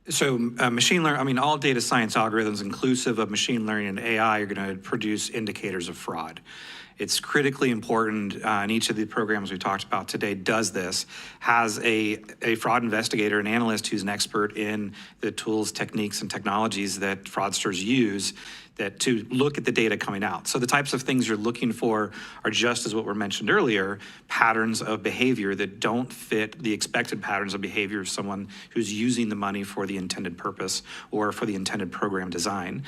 So machine learning, all data science algorithms, inclusive of machine learning and AI, are going to produce indicators of fraud. It's critically important, and each of the programs we talked about today does this, has a fraud investigator, an analyst who's an expert in the tools, techniques, and technologies that fraudsters use to look at the data coming out. So the types of things you're looking for are just as what were mentioned earlier, patterns of behavior that don't fit the expected patterns of behavior of someone who's using the money for the intended purpose or for the intended program design.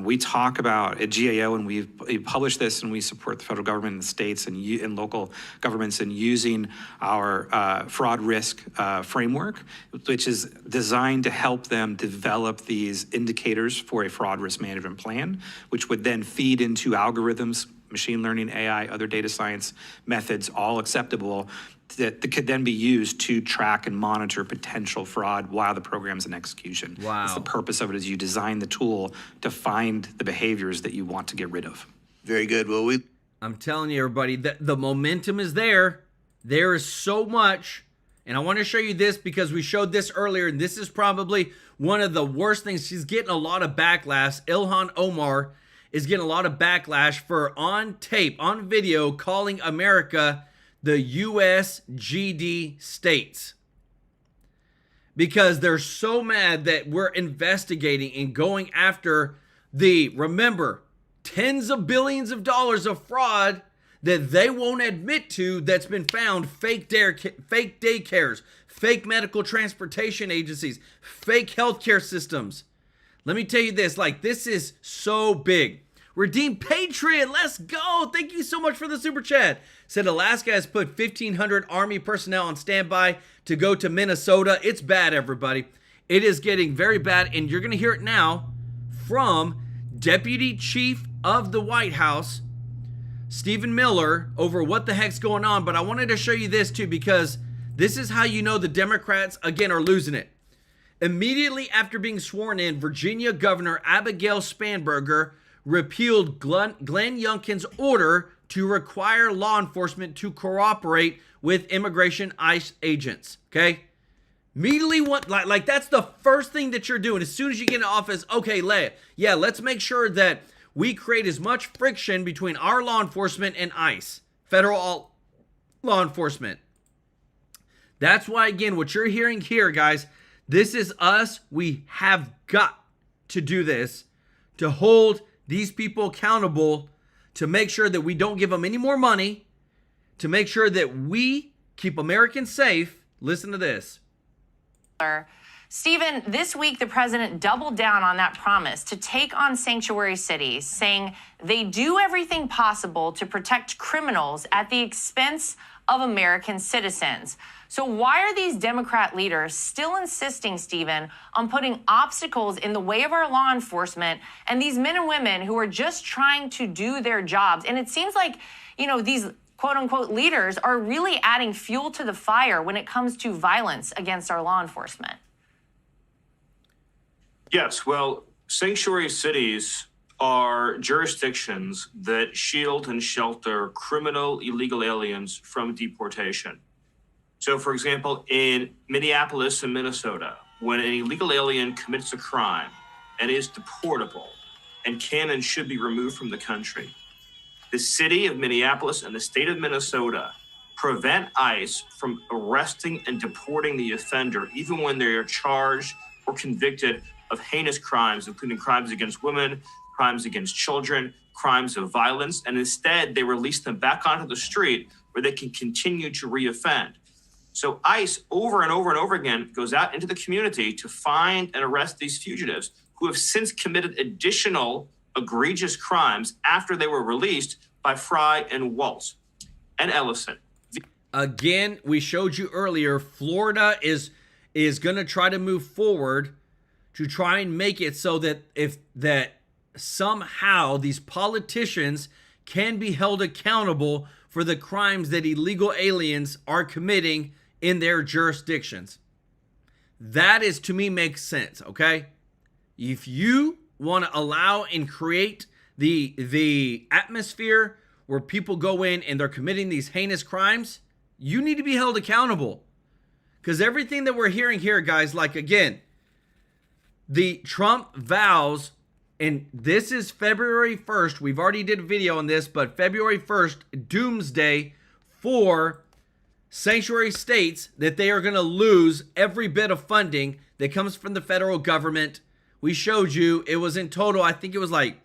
We talk about at GAO, and we publish this, and we support the federal government and the states and local governments in using our fraud risk framework, which is designed to help them develop these indicators for a fraud risk management plan, which would then feed into algorithms, machine learning, AI, other data science methods, all acceptable, that could then be used to track and monitor potential fraud while the program's in execution. Wow. That's the purpose of it, is you design the tool to find the behaviors that you want to get rid of. Very good. Well, I'm telling you, everybody, that the momentum is there. There is so much. And I want to show you this because we showed this earlier, and this is probably one of the worst things. She's getting a lot of backlash. Ilhan OMAR is getting a lot of backlash for on tape, on video, calling America the USGD states. Because they're so mad that we're investigating and going after remember, tens of billions of dollars of fraud that they won't admit to that's been found, fake daycares, fake medical transportation agencies, fake healthcare systems. Let me tell you this, this is so big. Redeem Patriot, let's go. Thank you so much for the super chat. Said Alaska has put 1,500 Army personnel on standby to go to Minnesota. It's bad, everybody. It is getting very bad, and you're going to hear it now from Deputy Chief of the White House, Stephen Miller, over what the heck's going on. But I wanted to show you this too, because This is how you know the Democrats, again, are losing it. Immediately after being sworn in, Virginia Governor Abigail Spanberger repealed Glenn Youngkin's order to require law enforcement to cooperate with immigration ICE agents, okay? Immediately, like that's the first thing that you're doing. As soon as you get in office, okay, let's make sure that we create as much friction between our law enforcement and ICE, federal law enforcement. That's why, again, what you're hearing here, guys, this is us. We have got to do this to hold these people accountable, to make sure that we don't give them any more money, to make sure that we keep Americans safe. Listen to this. Stephen, this week the president doubled down on that promise to take on sanctuary cities, saying they do everything possible to protect criminals at the expense of American citizens. So why are these Democrat leaders still insisting, Stephen, on putting obstacles in the way of our law enforcement and these men and women who are just trying to do their jobs? And it seems like, you know, these quote unquote leaders are really adding fuel to the fire when it comes to violence against our law enforcement. Yes, well, sanctuary cities are jurisdictions that shield and shelter criminal illegal aliens from deportation. So, for example, in Minneapolis and Minnesota, when an illegal alien commits a crime and is deportable and can and should be removed from the country, the city of Minneapolis and the state of Minnesota prevent ICE from arresting and deporting the offender, even when they are charged or convicted of heinous crimes, including crimes against women, crimes against children, crimes of violence, and instead they release them back onto the street where they can continue to reoffend. So ICE over and over and over again goes out into the community to find and arrest these fugitives who have since committed additional egregious crimes after they were released by Fry and Waltz and Ellison. Again, we showed you earlier, Florida is going to try to move forward to try and make it so that somehow these politicians can be held accountable for the crimes that illegal aliens are committing in their jurisdictions. That is, to me, makes sense, okay? If you want to allow and create the atmosphere where people go in and they're committing these heinous crimes, you need to be held accountable. Because everything that we're hearing here, guys, like, again, the Trump vows, and this is February 1st. We've already did a video on this, but February 1st, doomsday for sanctuary states, that they are going to lose every bit of funding that comes from the federal government. We showed you it was in total, I think it was like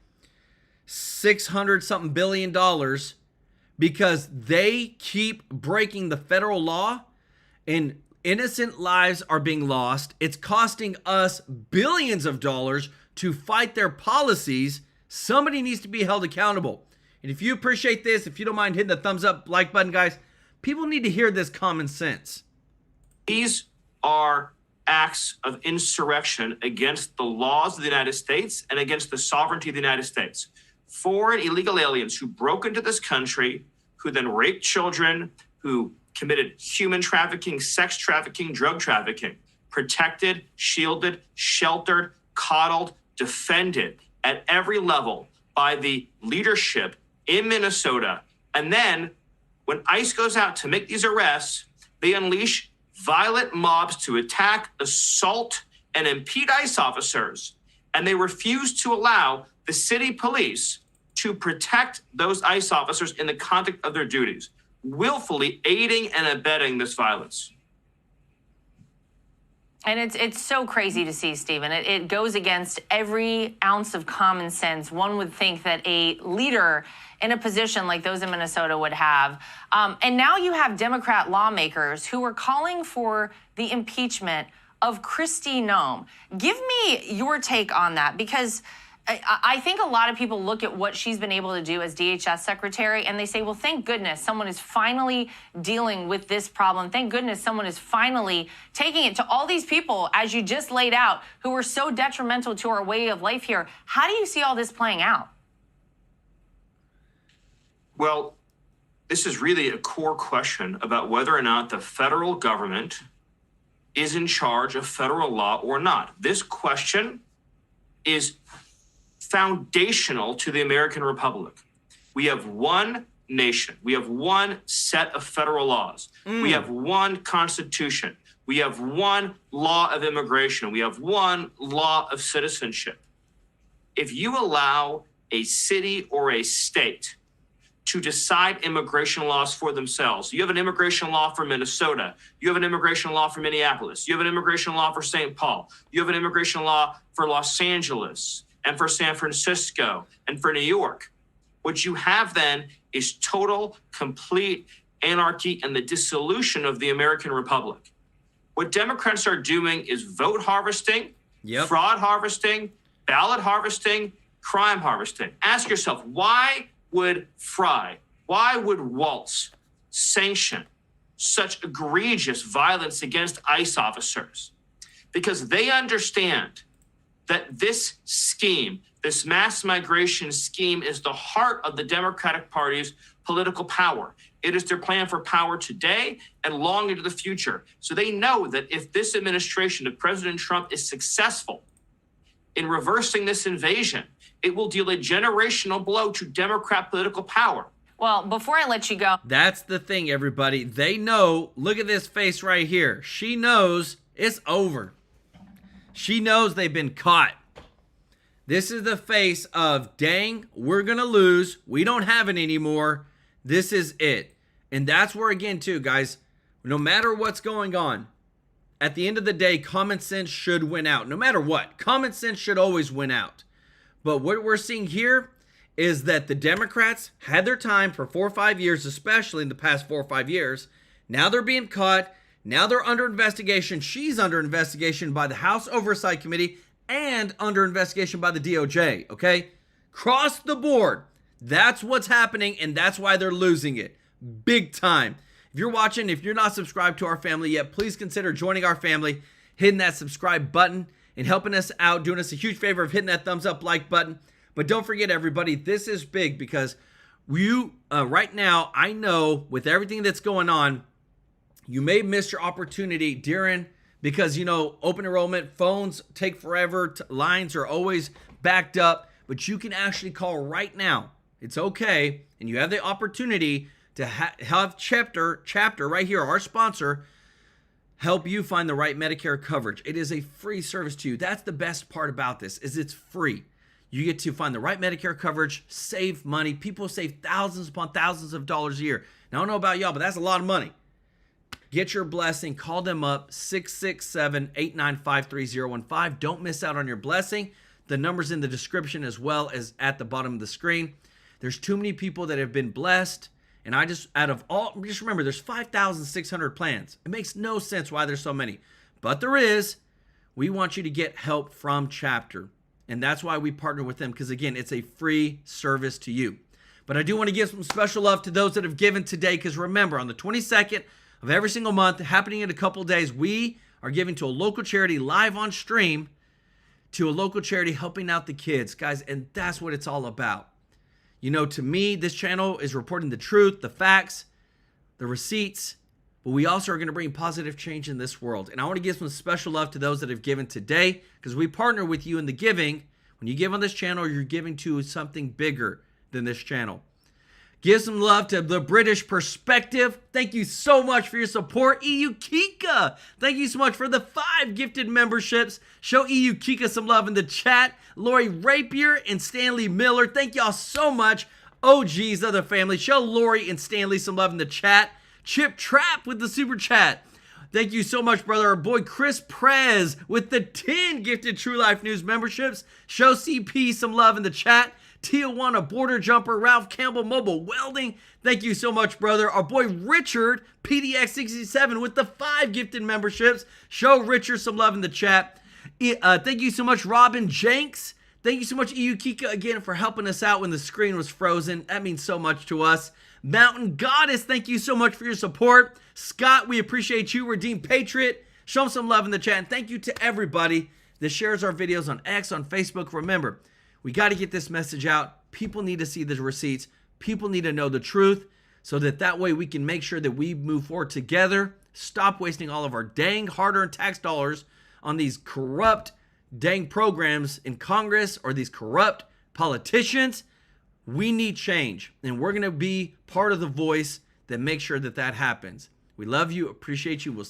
$600-something billion, because they keep breaking the federal law and innocent lives are being lost. It's costing us billions of dollars to fight their policies. Somebody needs to be held accountable. And if you appreciate this, if you don't mind hitting the thumbs up, like button, guys, people need to hear this common sense. These are acts of insurrection against the laws of the United States and against the sovereignty of the United States. Foreign illegal aliens who broke into this country, who then raped children, who committed human trafficking, sex trafficking, drug trafficking, protected, shielded, sheltered, coddled, defended at every level by the leadership in Minnesota. And then when ICE goes out to make these arrests, they unleash violent mobs to attack, assault, and impede ICE officers. And they refuse to allow the city police to protect those ICE officers in the conduct of their duties, willfully aiding and abetting this violence. And it's so crazy to see, Stephen. It goes against every ounce of common sense. One would think that a leader in a position like those in Minnesota would have. And now you have Democrat lawmakers who are calling for the impeachment of Kristi Noem. Give me your take on that, because I think a lot of people look at what she's been able to do as DHS secretary and they say, well, thank goodness someone is finally dealing with this problem. Thank goodness someone is finally taking it to all these people, as you just laid out, who are so detrimental to our way of life here. How do you see all this playing out? Well, this is really a core question about whether or not the federal government is in charge of federal law or not. This question is foundational to the American Republic. We have one nation. We have one set of federal laws. We have one constitution. We have one law of immigration. We have one law of citizenship. If you allow a city or a state to decide immigration laws for themselves. You have an immigration law for Minnesota. You have an immigration law for Minneapolis. You have an immigration law for St. Paul. You have an immigration law for Los Angeles and for San Francisco and for New York. What you have then is total, complete anarchy and the dissolution of the American Republic. What Democrats are doing is vote harvesting, fraud harvesting, ballot harvesting, crime harvesting. Ask yourself, why would Waltz sanction such egregious violence against ICE officers? Because they understand that this scheme, this mass migration scheme, is the heart of the Democratic Party's political power. It is their plan for power today and long into the future. So they know that if this administration of President Trump is successful in reversing this invasion, it will deal a generational blow to Democrat political power. Well, before I let you go. That's the thing, everybody. They know. Look at this face right here. She knows it's over. She knows they've been caught. This is the face of, dang, we're going to lose. We don't have it anymore. This is it. And that's where, again, too, guys, no matter what's going on, at the end of the day, common sense should win out. No matter what, common sense should always win out. But what we're seeing here is that the Democrats had their time for 4 or 5 years, especially in the past 4 or 5 years. Now they're being caught. Now they're under investigation. She's under investigation by the House Oversight Committee and under investigation by the DOJ, okay? Cross the board. That's what's happening, and that's why they're losing it. Big time. If you're watching, if you're not subscribed to our family yet, please consider joining our family, hitting that subscribe button, and helping us out, doing us a huge favor of hitting that thumbs up like button. But don't forget, everybody, this is big because right now, I know with everything that's going on, you may miss your opportunity during, because, open enrollment, phones take forever, lines are always backed up, but you can actually call right now. It's okay, and you have the opportunity to have chapter right here, our sponsor, help you find the right Medicare coverage. It is a free service to you. That's the best part about this, is it's free. You get to find the right Medicare coverage, save money. People save thousands upon thousands of dollars a year. Now, I don't know about y'all, but that's a lot of money. Get your blessing. Call them up, 667-895-3015. Don't miss out on your blessing. The number's in the description as well as at the bottom of the screen. There's too many people that have been blessed. And just remember, there's 5,600 plans. It makes no sense why there's so many. But there is. We want you to get help from Chapter. And that's why we partner with them. Because, again, it's a free service to you. But I do want to give some special love to those that have given today. Because remember, on the 22nd of every single month, happening in a couple days, we are giving to a local charity live on stream, to a local charity helping out the kids. Guys, and that's what it's all about. To me, this channel is reporting the truth, the facts, the receipts, but we also are going to bring positive change in this world. And I want to give some special love to those that have given today, because we partner with you in the giving. When you give on this channel, you're giving to something bigger than this channel. Give some love to the British Perspective. Thank you so much for your support. EU Kika, thank you so much for the 5 gifted memberships. Show EU Kika some love in the chat. Lori Rapier and Stanley Miller, thank y'all so much. OGs of the family, show Lori and Stanley some love in the chat. Chip Trap with the super chat. Thank you so much, brother. Our boy Chris Prez with the 10 gifted TrueLife News memberships. Show CP some love in the chat. Tijuana Border Jumper, Ralph Campbell Mobile Welding. Thank you so much, brother. Our boy Richard, PDX67 with the 5 gifted memberships. Show Richard some love in the chat. Thank you so much, Robin Jenks. Thank you so much, EU Kika, again, for helping us out when the screen was frozen. That means so much to us. Mountain Goddess, thank you so much for your support. Scott, we appreciate you. Redeemed Patriot, show him some love in the chat. And thank you to everybody that shares our videos on X, on Facebook. Remember, we got to get this message out. People need to see the receipts. People need to know the truth. so that way we can make sure that we move forward together, stop wasting all of our dang hard-earned tax dollars on these corrupt dang programs in Congress or these corrupt politicians. We need change, and we're going to be part of the voice that makes sure that that happens. We love you, appreciate you. We'll